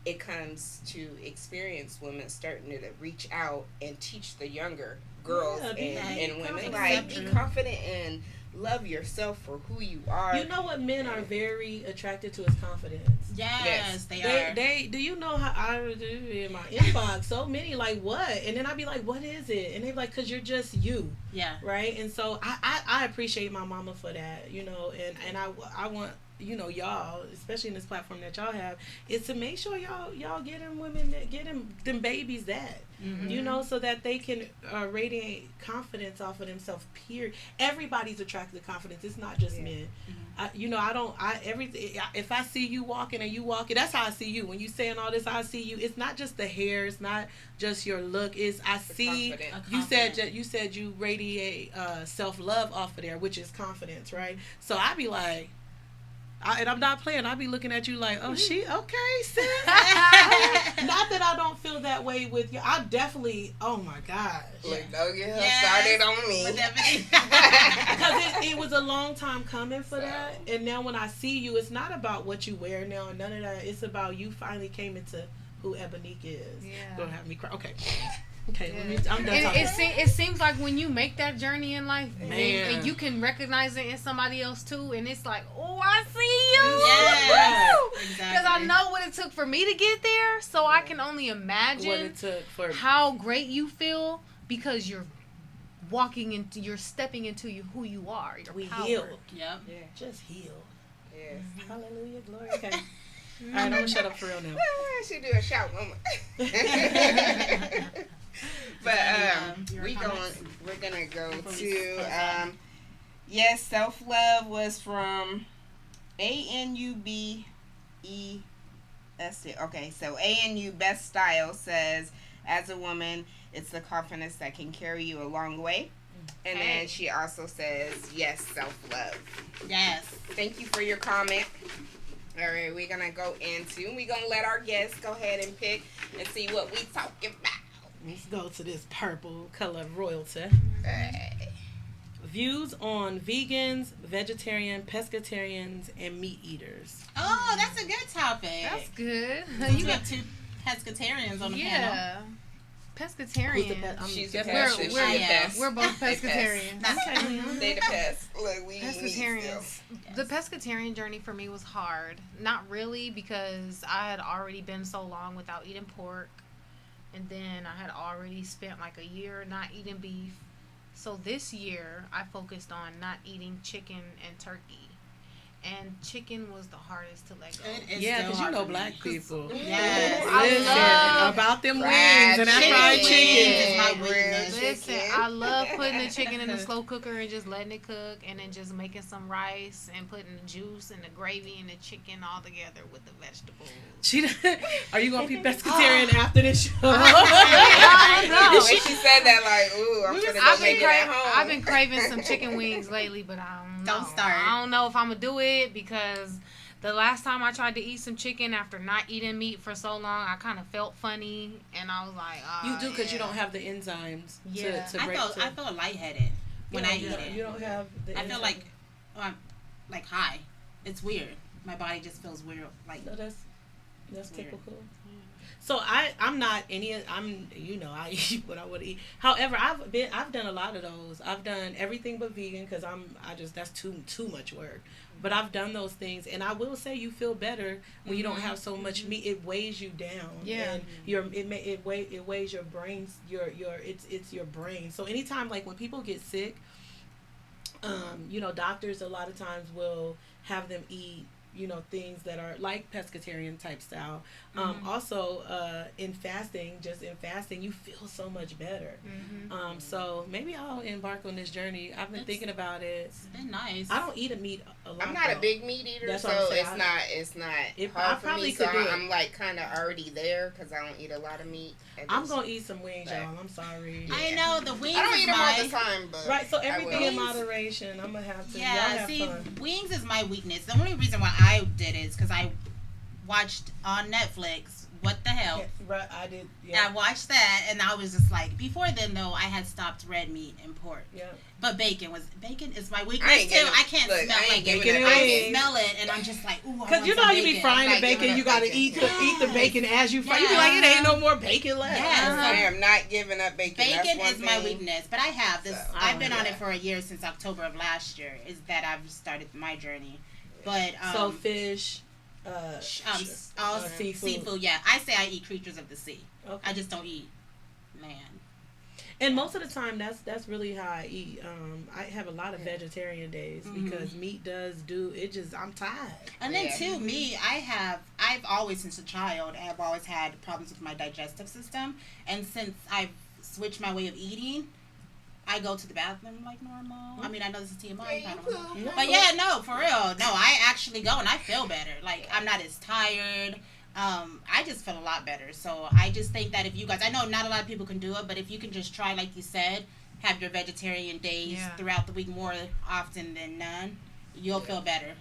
it comes to experienced women starting to reach out and teach the younger girls and women, like, be confident and love yourself for who you are. You know what men are very attracted to is confidence. Yes, they are. They do you know how I do in my inbox so many like what, and then I'd be like, what is it? And they're like, because you're just you. Yeah. Right. And so I appreciate my mama for that, and I want y'all, especially in this platform that y'all have, is to make sure y'all get them women that get them babies that so that they can radiate confidence off of themselves. Period. Everybody's attracted to confidence. It's not just men. If I see you walking and you walking, that's how I see you. When you saying all this, I see you. It's not just the hair. It's not just your look. It's I see. You said you radiate self-love off of there, which is confidence, right? So I be like. And I'm not playing. I'll be looking at you like, oh, she okay, sis. Not that I don't feel that way with you. I definitely. Oh my gosh. Like, don't get her started on me. Because it was a long time coming for that, and now when I see you, it's not about what you wear now and none of that. It's about you finally came into who Ebonique is. Yeah. Don't have me cry. Okay, I'm done And talking. it seems like when you make that journey in life, Man. and you can recognize it in somebody else too, and it's like, oh, I see you. Yes, Because exactly. I know what it took for me to get there, so I can only What imagine it took for how great you feel because you're stepping into who you are. Your we power. heal. Yep. Just heal. Yes. Hallelujah, glory. Okay. All right, I'm gonna shut up for real now. I should do a shout moment. But we're gonna go to yes, self-love was from ANUBEST. Okay, so ANU Best Style says, as a woman, it's the confidence that can carry you a long way. And then she also says, yes, self-love. Yes. Thank you for your comment. All right, we're going to go into, we're going to let our guests go ahead and pick and see what we talking about. Let's go to this purple color royalty. views on vegans, vegetarian, pescatarians, and meat eaters. Oh, that's a good topic. That's good. You got two pescatarians on the panel. Yeah. Who's the Pescatarian. pet? She's a guessing- pest. we're- She's we're- a pest. We're both They pest. pescatarians. They the pest. Look, we eat meat Pescatarians. still. The pescatarian journey for me was hard. Not really, because I had already been so long without eating pork. And then I had already spent like a year not eating beef. So this year, I focused on not eating chicken and turkey. And chicken was the hardest to let go. It is Yeah, still because you hard know for me. black people. Yes. I Listen love about them fried wings and that chicken. fried Wings chicken. is my Real weakness. Listen, chicken. I love putting the chicken in the slow cooker and just letting it cook, and then just making some rice and putting the juice and the gravy and the chicken all together with the vegetables. Are you gonna be pescatarian after this show? I don't know. When she said that, like, ooh, I'm gonna go I've make been, it at home. I've been craving some chicken wings lately, but I don't know. Don't start. I don't know if I'm gonna do it, because the last time I tried to eat some chicken after not eating meat for so long, I kind of felt funny, and I was like, oh, You do because you yeah. don't have the enzymes Yeah. to I break. feel lightheaded when I eat it. You don't have the I feel enzymes. like I'm like high. It's weird. My body just feels weird. Like No, that's Weird. typical. So I'm not any. I'm I eat what I would eat. However, I've done a lot of those. I've done everything but vegan because that's too much work. But I've done those things, and I will say you feel better when you don't have so much meat. It weighs you down. Yeah. And it weighs your brains. It's your brain. So anytime, like when people get sick, doctors a lot of times will have them eat things that are like pescatarian type style. Also, in fasting, you feel so much better. So maybe I'll embark on this journey. I've been thinking about it. it's been nice. I don't eat a meat a lot. I'm not a though. big meat eater, That's so what I'm saying. it's not I hard for probably me. So could do it. I'm like kind of already there because I don't eat a lot of meat. I'm gonna eat some wings, y'all. I'm sorry. I know the wings. I don't is eat them my, all the time, but Right, so I everything will. in moderation. I'm gonna have to. Y'all Yeah, have see, fun. wings is my weakness. The only reason why I did it is because I watched on Netflix What the Hell. Yeah, right, I did. I Yeah. watched that, and I was just like, before then though, I had stopped red meat and pork. Yeah. But bacon is my I weakness ain't too. giving- I can't look, smell I ain't like giving bacon. it I away. smell it, and I'm just like, ooh. Cause you know how you be frying the Like bacon, giving you up gotta bacon. eat the bacon as you fry. You be Yeah. like, it ain't no more bacon left. Yes. I am not giving up bacon. Bacon That's is one my thing. weakness, but I have this. So, I've been on yeah. it for a year since October of last year. Is that I've started my journey, but So fish, all seafood. Yeah, I say I eat creatures of the sea. Okay. I just don't eat land. And most of the time, that's really how I eat. I have a lot of vegetarian days because meat does do it. Just I'm tired. And then Yeah. too, me, I've always since a child, I've always had problems with my digestive system, and since I've switched my way of eating, I go to the bathroom like normal. I mean, I know this is TMI, Yeah, I you don't know. cool. But yeah, no, for real. No, I actually go and I feel better. Like I'm not as tired. I just feel a lot better. So I just think that if you guys, I know not a lot of people can do it, but if you can just try, like you said, have your vegetarian days Yeah. throughout the week more often than none, you'll feel better.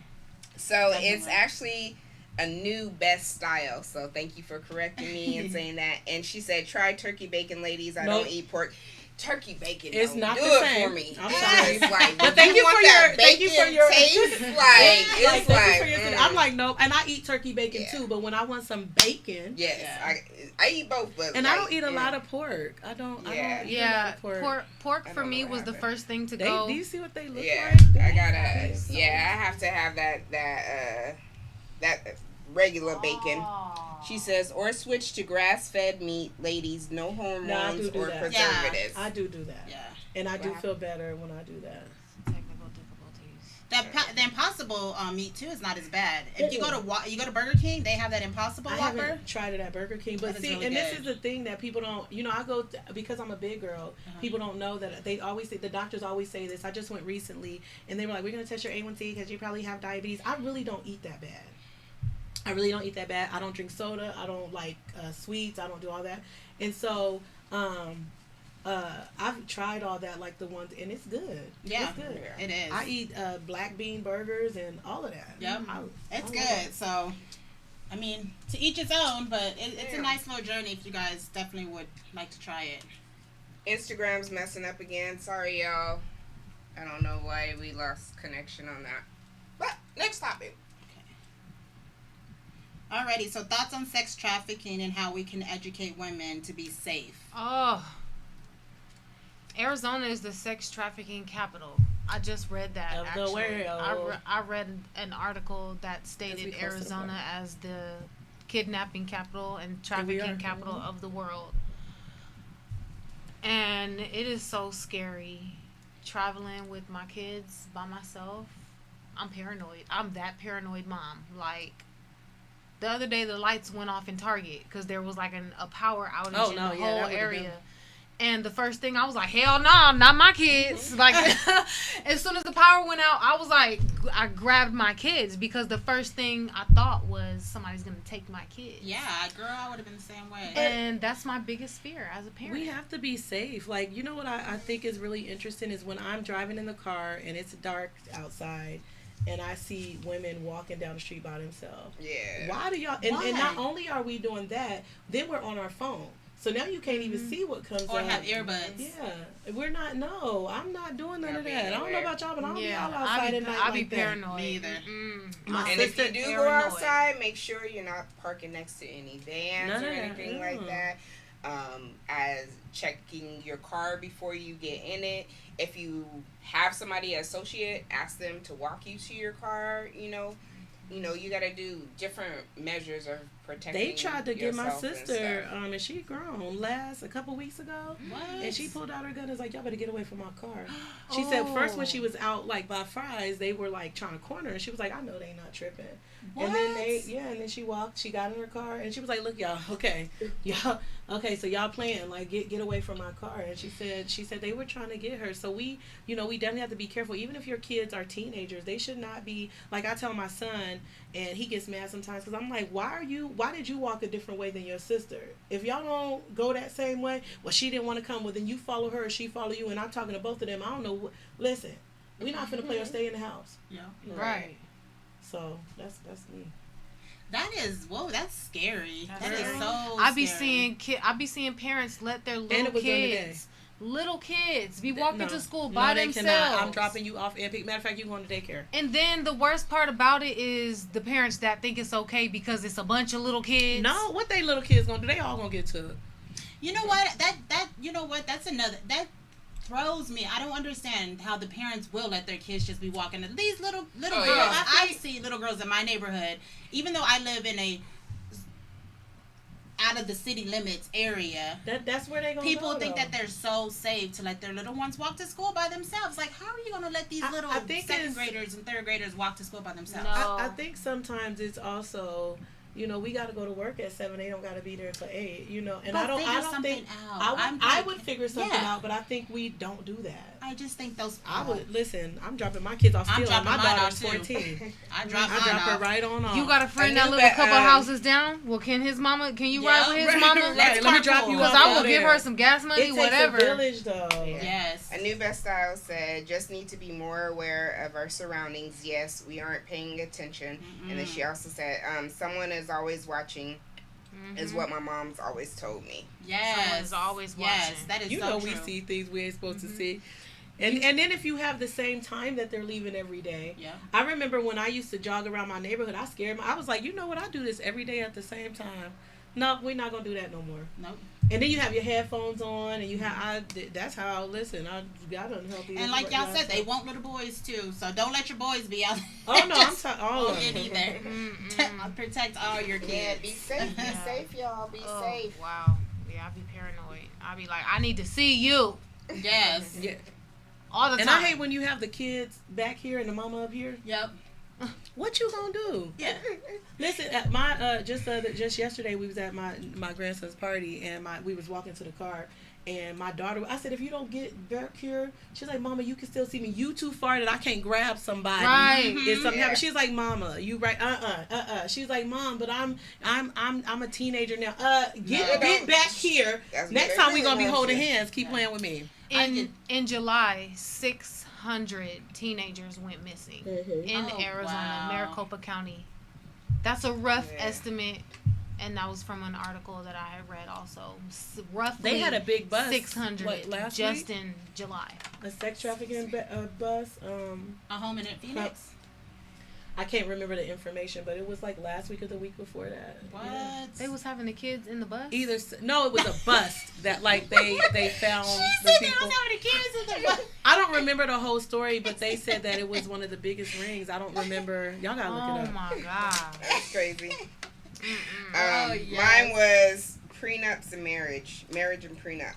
So Definitely. it's actually a new best style. So thank you for correcting me and saying that. And she said, "Try turkey bacon, ladies. I Nope. don't eat pork." Turkey bacon It's don't not do the it same. for me. I'm It's sorry. like, But do thank you want for that your- thank you for bacon your- taste. Like it's Like, thank you like for your- I'm like, nope. And I eat turkey bacon Yeah. too, but when I want some bacon, yes, Yeah. I eat both, but and like, I don't eat a lot of pork. I don't eat a lot Yeah, of pork. pork I for don't me know was what the happened. first thing to Do go. you see what they look Yeah, like? I gotta. Yeah, I have to have that regular bacon. She says, or switch to grass-fed meat, ladies. No hormones do or that. preservatives. I do that. Yeah. And I do Wow. feel better when I do that. Technical difficulties. The Impossible meat too is not as bad. If you go to Burger King, they have that Impossible I Whopper. haven't tried it at Burger King, but That is see, really and this good. is the thing that people don't. I go because I'm a big girl. People don't know that they always say the doctors always say this. I just went recently, and they were like, "We're gonna test your A1C because you probably have diabetes." I really don't eat that bad. I really don't eat that bad. I don't drink soda. I don't like sweets. I don't do all that, and so I've tried all that, like the ones, and it's good. Yeah, it's good. it is. I eat black bean burgers and all of that. Yep. love It's good. So, I mean, to each its own, but it's a nice little journey if you guys definitely would like to try it. Instagram's messing up again. Sorry, y'all. I don't know why we lost connection on that. But next topic. Alrighty, so thoughts on sex trafficking and how we can educate women to be safe. Oh, Arizona is the sex trafficking capital. I just read that. Of the actually, world. I read an article that stated we close to the Arizona border. as the kidnapping capital and trafficking capital of the world. And it is so scary traveling with my kids by myself. I'm paranoid. I'm that paranoid mom. Like, the other day the lights went off in Target because there was like a power outage in the whole area. And the first thing I was like, hell no, not my kids. Like, as soon as the power went out, I was like, I grabbed my kids because the first thing I thought was somebody's going to take my kids. Yeah, girl, I would have been the same way. And that's my biggest fear as a parent. We have to be safe. Like, you know what I think is really interesting is when I'm driving in the car and it's dark outside and I see women walking down the street by themselves. Yeah. Why do y'all... And not only are we doing that, then we're on our phone. So now you can't even see what comes or up. have earbuds. Yeah. We're not... No, I'm not doing none of that. I don't know about y'all, but I don't be Yeah, all outside at night I'll be like that. paranoid. Me either. And if you do go outside, make sure you're not parking next to any vans None or of that, anything like that. As checking your car before you get in it. If you have somebody associate, ask them to walk you to your car. You know, you got to do different measures of protecting. They tried to get my yourself and sister, stuff. and she grown a couple weeks ago. What? And she pulled out her gun and was like, y'all better get away from my car. She said first when she was out like by Fry's, they were like trying to corner her. And she was like, I know they not tripping. What? And then and then she got in her car and she was like, look, y'all, okay, so y'all playing, like get away from my car. And she said they were trying to get her. So we definitely have to be careful. Even if your kids are teenagers, they should not be, like I tell my son, and he gets mad sometimes because I'm like, why did you walk a different way than your sister? If y'all don't go that same way, well, she didn't want to come, well, then you follow her, she follow you, and I'm talking to both of them. I don't know. Listen, we're not finna play or stay in the house. Yeah. Right. So that's me. That's scary. That's That is scary. so I be scary. seeing parents let their And little it was during the kids be walking No. to school No, by they themselves. cannot. I'm dropping you off. Matter of fact, you going to daycare. And then the worst part about it is the parents that think it's okay because it's a bunch of little kids. No, what they little kids gonna do? They all gonna get to it. You know what? That's another that throws me. I don't understand how the parents will let their kids just be walking. These little girls. Yeah. I see little girls in my neighborhood. Even though I live in a out of the city limits area, That's where they gonna people go, think though. that they're so safe to let their little ones walk to school by themselves. Like, how are you going to let these little I think second graders and third graders walk to school by themselves? No. I think sometimes it's also, we got to go to work at 7. They don't got to be there till 8. And But I don't figure think out. I would figure something Yeah. out, but I think we don't do that. I just think those. I would listen. I'm dropping my kids off I'm still. My dropping mine daughter's off, too. 14. I drop I mine drop her off. right on off. You got a friend I that knew live a that, couple houses down? Well, can you Yeah, ride with his right, mama? right. Let's Let me drop you Because off I will over give there. her some gas money, It takes whatever. a village, though. Yeah. Yes. A new best style said, just need to be more aware of our surroundings. Yes, we aren't paying attention. And then she also said, someone is always watching, is what my mom's always told me. Yes. Someone's always Yes, watching. that is You so know true. we see things we ain't supposed to see. And then if you have the same time that they're leaving every day. Yeah. I remember when I used to jog around my neighborhood, I was like, you know what, I do this every day at the same time. No, we're not going to do that no more. Nope. And then you have your headphones on and you have, that's how I listen. I got unhealthy. And like y'all said, they want little boys too. So don't let your boys be out. Oh no, I'm Just talking all of it them. either. Protect all your kids. Yeah, be safe. Be Yeah. safe, y'all. Be Oh, safe. wow. Yeah, I be paranoid. I be like, I need to see you Yes. Yeah. all the And time. I hate when you have the kids back here and the mama up here. Yep. What you gonna do? Yeah. Listen, at my just yesterday we was at my grandson's party and we was walking to the car and my daughter, I said, if you don't get back here, she's like, Mama, you can still see me. You too far that I can't grab somebody. Right. If something Yeah. happens, she's like, Mama, you right? She's like, Mom, but I'm a teenager now. Get back here. That's Next what time they we gonna be do, holding don't you? hands. Keep playing with me. In July, 600 teenagers went missing in Oh, Arizona, wow. Maricopa County. That's a rough Yeah. estimate, And that was from an article that I had read also. Roughly They had a big bus. 600 last just week? in July. A sex trafficking bus. A home in Phoenix. I can't remember the information, but it was like last week or the week before that. What? Yeah. They was having the kids in the bus? No, it was a bus that like they found She the said they people. was having the kids in the bus. I don't remember the whole story, but they said that it was one of the biggest rings. I don't remember. Y'all gotta look it Oh up. my god. That's crazy. Oh, yes. Mine was prenups and marriage and prenup.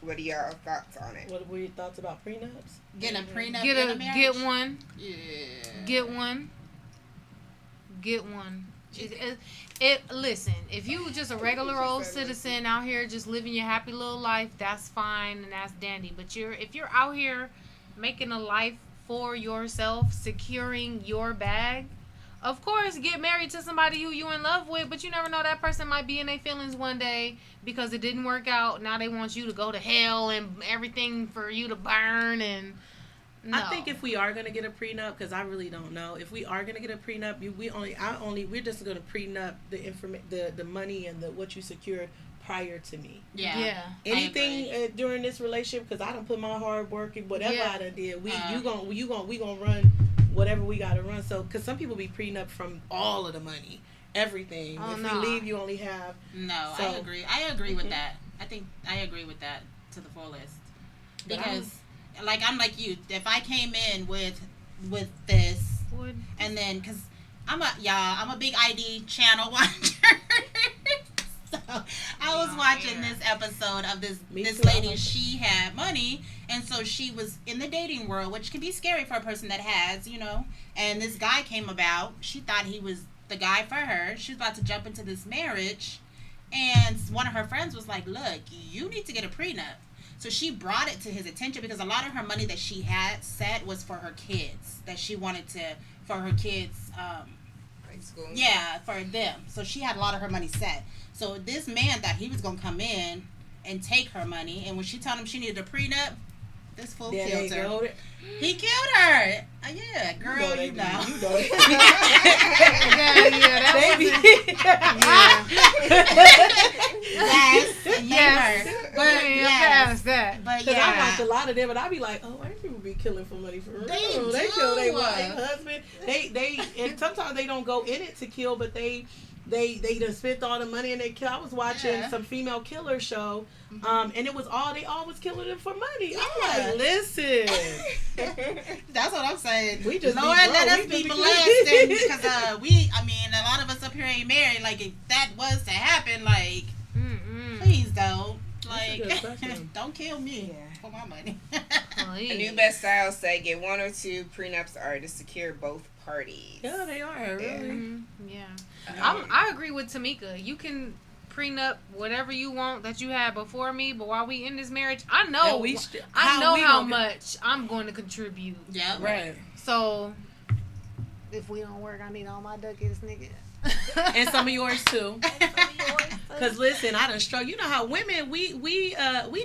What are y'all thoughts on it? What were your thoughts about prenups? Getting a prenup Get in a marriage? get one. Yeah. Get one. Get one. It listen, if you just a regular old citizen out here just living your happy little life, that's fine and that's dandy. But if you're out here making a life for yourself, securing your bag, of course get married to somebody who you in love with, but you never know, that person might be in their feelings one day because it didn't work out. Now they want you to go to hell and everything for you to burn and no. I think if we are gonna get a prenup, because I really don't know, if we are gonna get a prenup, we're just gonna prenup the money and what you secured prior to me. Yeah. Anything during this relationship, because I done put my hard work in whatever Yeah. I done did. We gonna run whatever we gotta run. So, because some people be prenup from all of the money, everything. Oh, if no. we leave, you only have. No, So- I agree. I agree with that. I think I agree with that to the fullest. But Because, I'm like you. If I came in with this, Would- and then because I'm a big ID channel watcher. So I was watching this episode of this Me too, lady. I like it. She had money, and so she was in the dating world, which can be scary for a person that has, And this guy came about. She thought he was the guy for her. She was about to jump into this marriage, and one of her friends was like, "Look, you need to get a prenup." So she brought it to his attention because a lot of her money that she had set was for her kids, that she wanted for her kids, Like school? yeah, for them. So she had a lot of her money set. So this man thought he was going to come in and take her money. And when she told him she needed a prenup, this fool There killed they her. go. He killed her. Yeah, girl, you know. You know they- that Baby. Yes, Yes. But Yes. yes. that. But Because I watch a yeah. lot of them, and I be like, oh, white people be killing for money for real. They kill do. their wife, husband. They and sometimes they don't go in it to kill, but they done spent all the money and they kill. I was watching Yeah. some female killer show, and it was they all was killing them for money. Yeah. I'm like, listen, That's what I'm saying. We just be Lord, broke. let us We be just be blessed, because a lot of us up here ain't married. Like, if that was to happen, like, please don't. That's a good question. Don't kill me Yeah. for my money. A new best style say get one or two prenups are to secure both parties. yeah, they are really. Yeah. I agree with Tamika. You can prenup whatever you want that you had before me, but while we in this marriage, I know how much I'm going to contribute. Yeah. Right. So if we don't work, I need all my ducats, nigga. And some of yours too. Cause listen, I done struggle. You know how women we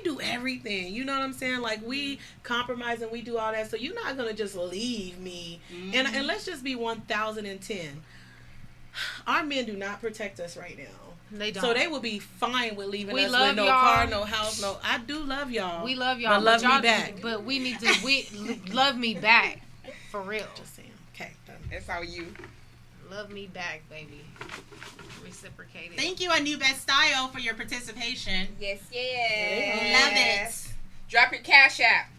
do everything. You know what I'm saying? Like we compromise and we do all that. So you're not gonna just leave me. And let's just be 1010. Our men do not protect us right now. They don't. So they will be fine with leaving We us love with no y'all. car, no house, no. I do love y'all. We love y'all. But love y'all, me back. But we need to love me back. For real. Just saying. Okay. Done. That's how you. Love me back, baby. Reciprocated. Thank you, A New Best Style, for your participation. Yes, Love it. Drop your cash app.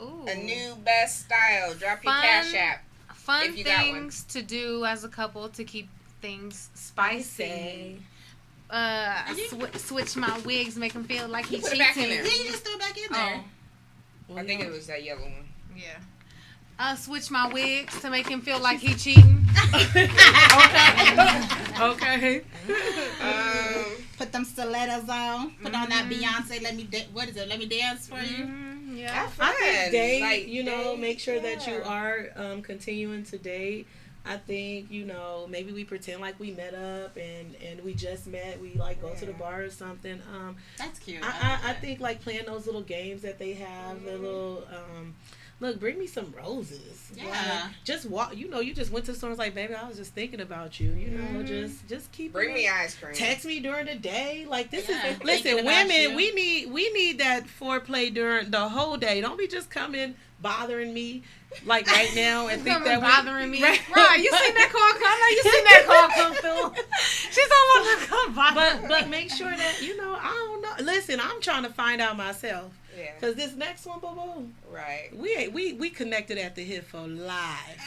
Ooh. A new best style. Drop your Fun. cash app. Fun if you got one. things to do as a couple to keep things spicy. Switch my wigs, make him feel like he Put it cheating. back in there. Yeah, you just throw it back in there. I think it was that yellow one. Yeah. Switch my wigs to make him feel like he cheating. Okay. Put them stilettos on. Put on that Beyonce. Let me dance for you. Yeah. Have fun. I think date, Like, make sure that you yeah. are continuing to date. I think, maybe we pretend like we met up and we just met. We like go to the bar or something. That's cute. I think like playing those little games that they have, the little look, bring me some roses. Yeah. Like, just walk. You know, you just went to the store and was like, baby, I was just thinking about you. You know, just keep Bring it. me ice cream. Text me during the day. Like this Yeah, is listen, thinking about women, you. we need that foreplay during the whole day. Don't be just coming bothering me like right now and think Coming that bothering me. Right. Right, you seen that call come? I know you seen that call come through. She's almost to come bother. But make sure that I don't know. Listen, I'm trying to find out myself. Yeah. Cause this next one, boo boo, Right. we connected at the hip for live.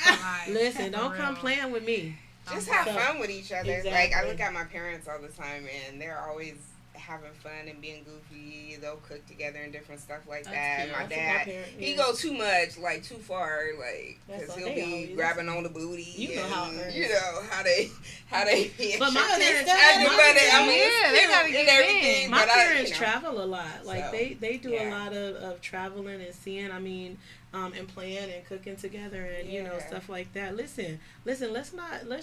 Right. Listen, For don't come real. playing with me. Just have So, fun with each other. Like, exactly. I look at my parents all the time, and they're always having fun and being goofy. They'll cook together and different stuff like That's that. cute. My That's what dad, parents- he yeah. go too much, like too far, like That's because what he'll they be always- grabbing on the booty. You know how it and, hurts. you know how they be. But my Sure, parents, they I mean, still but I mean, Yeah, it's they cute gotta and get everything. in. my But parents I, travel a lot. Like So, they do a yeah. lot of traveling and seeing. I mean, and playing and cooking together and you know Yeah. stuff like that. Listen. Let's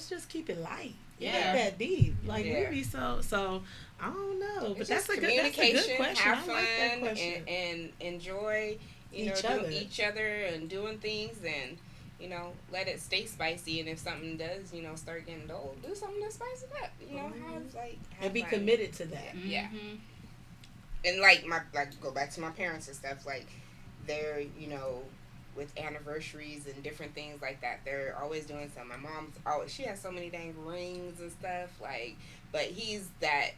just keep it light. Yeah. Not that deep. Like Yeah. we be so. I don't know, but It's that's just a good communication. question. Have I fun like that question. and enjoy. Each doing other. each other and doing things and. Let it stay spicy, and if something does, start getting dull, do something to spice it up. Have And be fun. committed to that. Yeah. Mhm. And go back to my parents and stuff, like they're with anniversaries and different things like that, they're always doing something. My mom's always, she has so many dang rings and stuff, but he's that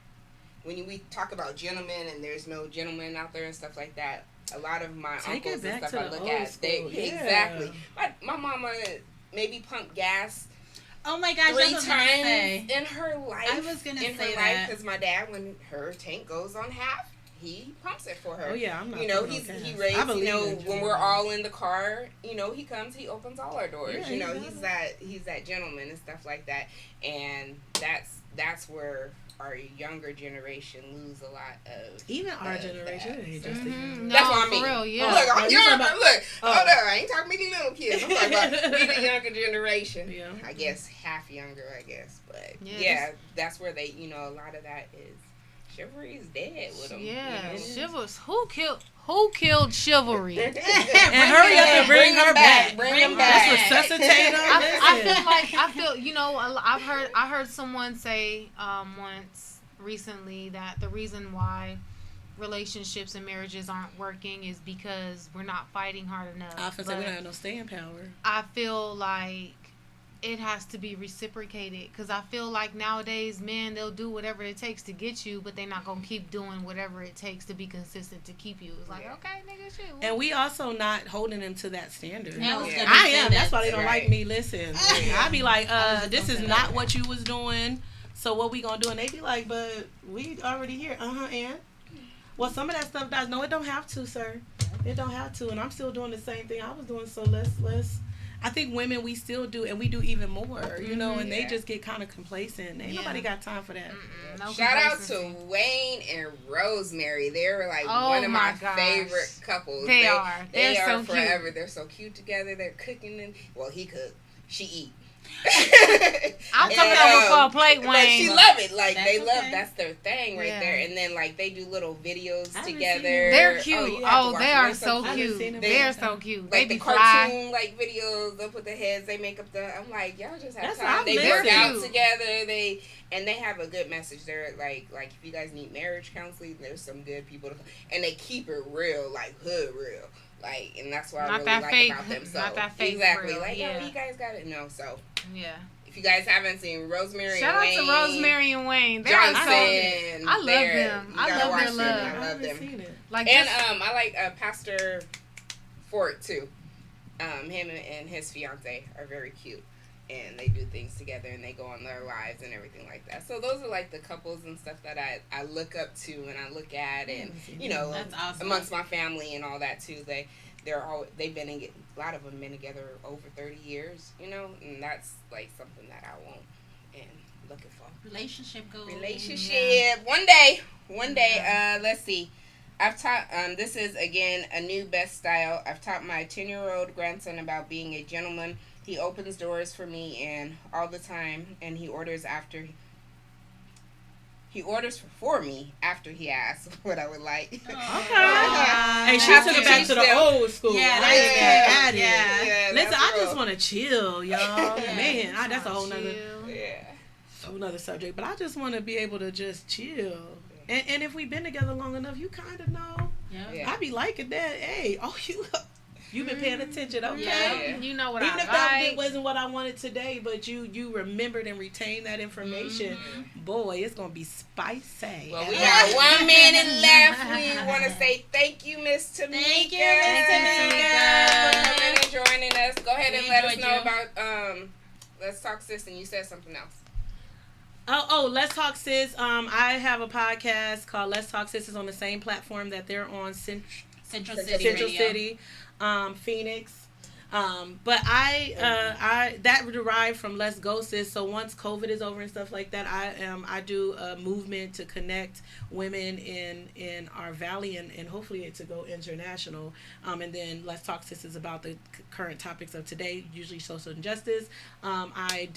when we talk about gentlemen and there's no gentlemen out there and stuff like that, a lot of my Take it uncles and back stuff to I the look old at, school, yeah. exactly, my mama maybe pumped gas Oh my gosh, 3 that's what I was gonna say. times in her life. I was gonna in say her that. life, because my dad, when her tank goes on half, he pumps it for her. Oh yeah, I'm not. He putting no raised. gas. I believe in When gentlemen. we're all in the car, he comes, he opens all our doors. Yeah, He's that gentleman and stuff like that, and that's where our younger generation lose a lot of. Even our generation, it ain't just the Mhm. younger. That's No, what I for mean. real, yeah. Look, I'm you're younger. talking about- Look, Oh. hold on. I ain't talking about the little kids. I'm talking about we the younger generation. Yeah. I guess half younger. I guess, but Yeah, that's where they. A lot of that is chivalry is dead with them. Yeah, you know? chivalry. Who killed chivalry? And hurry up and bring her back. Bring Bring them her back. back. Let's resuscitate her. I feel I heard someone say once recently that the reason why relationships and marriages aren't working is because we're not fighting hard enough. I feel like we But don't have no staying power. I feel like it has to be reciprocated, because I feel like nowadays men, they'll do whatever it takes to get you, but they're not gonna keep doing whatever it takes to be consistent to keep you. It's like, Yeah. okay, nigga, shit. And we also not holding them to that standard. Yeah, I was Yeah. gonna I say am. That's why they don't Right. like me. Listen, Yeah. I be like, this is gonna say not that. what you was doing. So what we gonna do? And they be like, but we already here. And well, some of that stuff does. No, it don't have to, sir. It don't have to. And I'm still doing the same thing I was doing. So let's. I think women, we still do, and we do even more. And they Yeah. just get kind of complacent. Ain't Yeah. nobody got time for that. No Shout out to complacency. Wayne and Rosemary. They're like Oh one of my my gosh. favorite couples. They are. They They're are so forever. cute. They're so cute together. They're cooking and he cook, she eat. I'm coming over for a plate, But she Wayne. love it. Like That's they love okay. that's their thing right Yeah. there. And then they do little videos I haven't together. seen them. They're cute. you have to Oh, watch they them. are They're so I haven't cute. seen them. They're so cute. They Like the be fly. cartoon videos, they'll put the heads, they make up the. I'm like, y'all just have That's time. what They I'm work missing. out together. They have a good message. They're like if you guys need marriage counseling, there's some good people and they keep it real, like hood real. And that's what I Not really that like fake- about them. So not that fake exactly, real, yeah. you guys got it. No, so Yeah. if you guys haven't seen Rosemary Shout and out Wayne to Rosemary and Wayne. They're Johnson, so I love them. You I gotta love watch their them. love. I I love haven't them. seen it. like And just, I like Pastor Fort too. Him and his fiance are very cute, and they do things together, and they go on their lives and everything like that. So those are like the couples and stuff that I look up to and I look at, and That's awesome. amongst my family and all that too. They've been a lot of them been together over 30 years, and that's like something that I want and looking for. Relationship goals. Relationship. One day. Let's see. I've taught. This is again a new best style. I've taught my 10-year-old grandson about being a gentleman. He opens doors for me and all the time, and he orders after. He orders for me after he asks what I would like. Okay. Wow. Hey, she Have took to it back teach to the them. old school. Yeah, I ain't mad at it. yeah. Yeah, Listen, that's I just real. want to chill, y'all. Yeah. Man, that's a whole nother, Yeah. subject. But I just want to be able to just chill. And if we've been together long enough, you kind of know. Yeah. I be liking that. Hey, you been paying attention, okay? Yeah. You know what Even if I that like. wasn't what I wanted today, but you remembered and retained that information, boy, it's gonna be spicy. Well, we got 1 minute left. We want to say thank you, Miss Tamika. Thank you, Miss Tamika. for coming and joining us. Go ahead and We let us enjoyed know you. about Let's Talk Sis, and you said something else. Oh, Let's Talk Sis. I have a podcast called Let's Talk Sis. Is on the same platform that they're on, Central City Central Radio. City, Phoenix. But I that derived from Let's Go Sis. So once COVID is over and stuff like that, I do a movement to connect women in our valley and hopefully it to go international. And then Let's Talk Sis is about the current topics of today, usually social injustice. I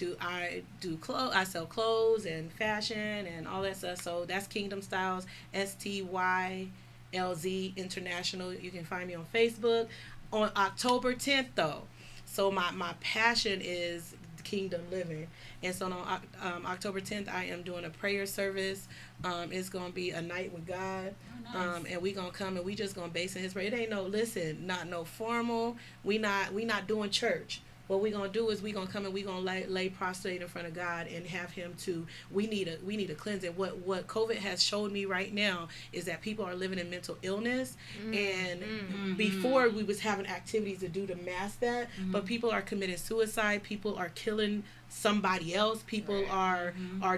sell clothes and fashion and all that stuff. So that's Kingdom Styles, STYLZ International. You can find me on Facebook. On October 10th, though, so my passion is kingdom living, and so on October 10th, I am doing a prayer service. It's gonna be a night with God, and we gonna come and we just gonna base in His prayer. It ain't not no formal. We not doing church. What we gonna do is we gonna come and we gonna lay prostrate in front of God and have Him to. We need a cleansing. What COVID has showed me right now is that people are living in mental illness, and before we was having activities to do to mask that, but people are committing suicide. People are killing somebody else. People are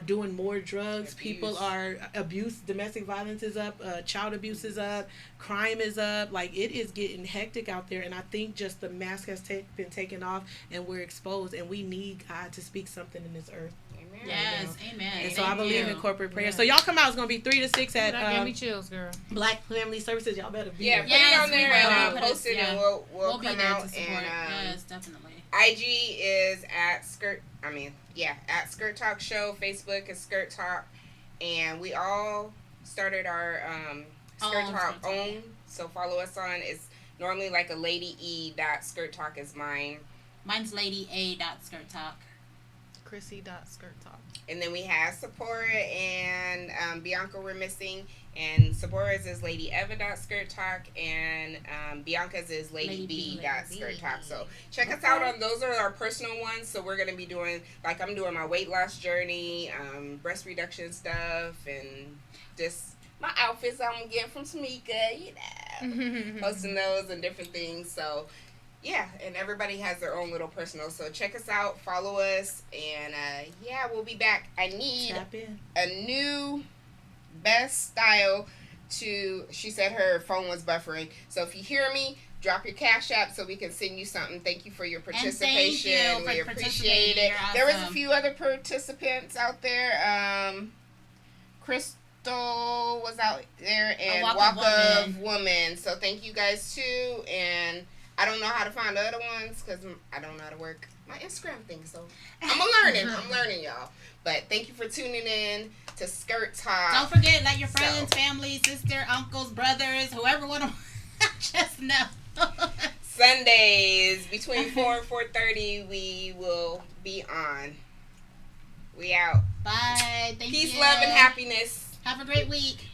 doing more drugs. Abuse. People are domestic violence is up, child abuse is up, crime is up. Like, it is getting hectic out there, and I think just the mask has been taken off and we're exposed, and we need God to speak something in this earth. Amen. Yes, amen. And so I Thank believe you. in corporate prayer. Yeah. So y'all come out. It's gonna be 3 to 6 at That gave me chills, girl. Black Family Services. Y'all better be Yeah, there. put Yes, it on we there will. and Put it- post it, yeah. and we'll be come there out. to support. And Yes, definitely. IG is at Skirt Talk Show. Facebook is Skirt Talk, and we all started our Skirt Talk own. So follow us on. It's normally like a Lady E. Skirt Talk is mine, Mine's Lady A. Skirt Talk. Chrissy.skirt talk. and then we have Sephora and Bianca. We're missing, and Sephora's is Lady Eva. Skirt Talk, and Bianca's is Lady B. Skirt Talk. So check us out on those. Are our personal ones. So we're gonna be doing, like, I'm doing my weight loss journey, breast reduction stuff, and just my outfits I'm getting from Tamika. Posting those and different things. So yeah, and everybody has their own little personal. So check us out, follow us, and yeah, we'll be back. I need Tap in. a new best style to. She said her phone was buffering. So if you hear me, drop your Cash App so we can send you something. Thank you for your participation. you for We appreciate participating. it. You're There was a awesome. few other participants out there. Crystal was out there, and Walk of of Woman. So thank you guys too. And I don't know how to find the other ones because I don't know how to work my Instagram thing. So I'm learning, y'all. But thank you for tuning in to Skirt Talk. Don't forget, let your friends, family, sister, uncles, brothers, whoever want to just know. Sundays between 4 and 4:30, we will be on. We out. Bye. Thank Peace, you. love, and happiness. Have a great week.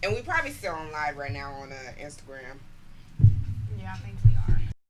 And we probably still on live right now on Instagram. Yeah, I think we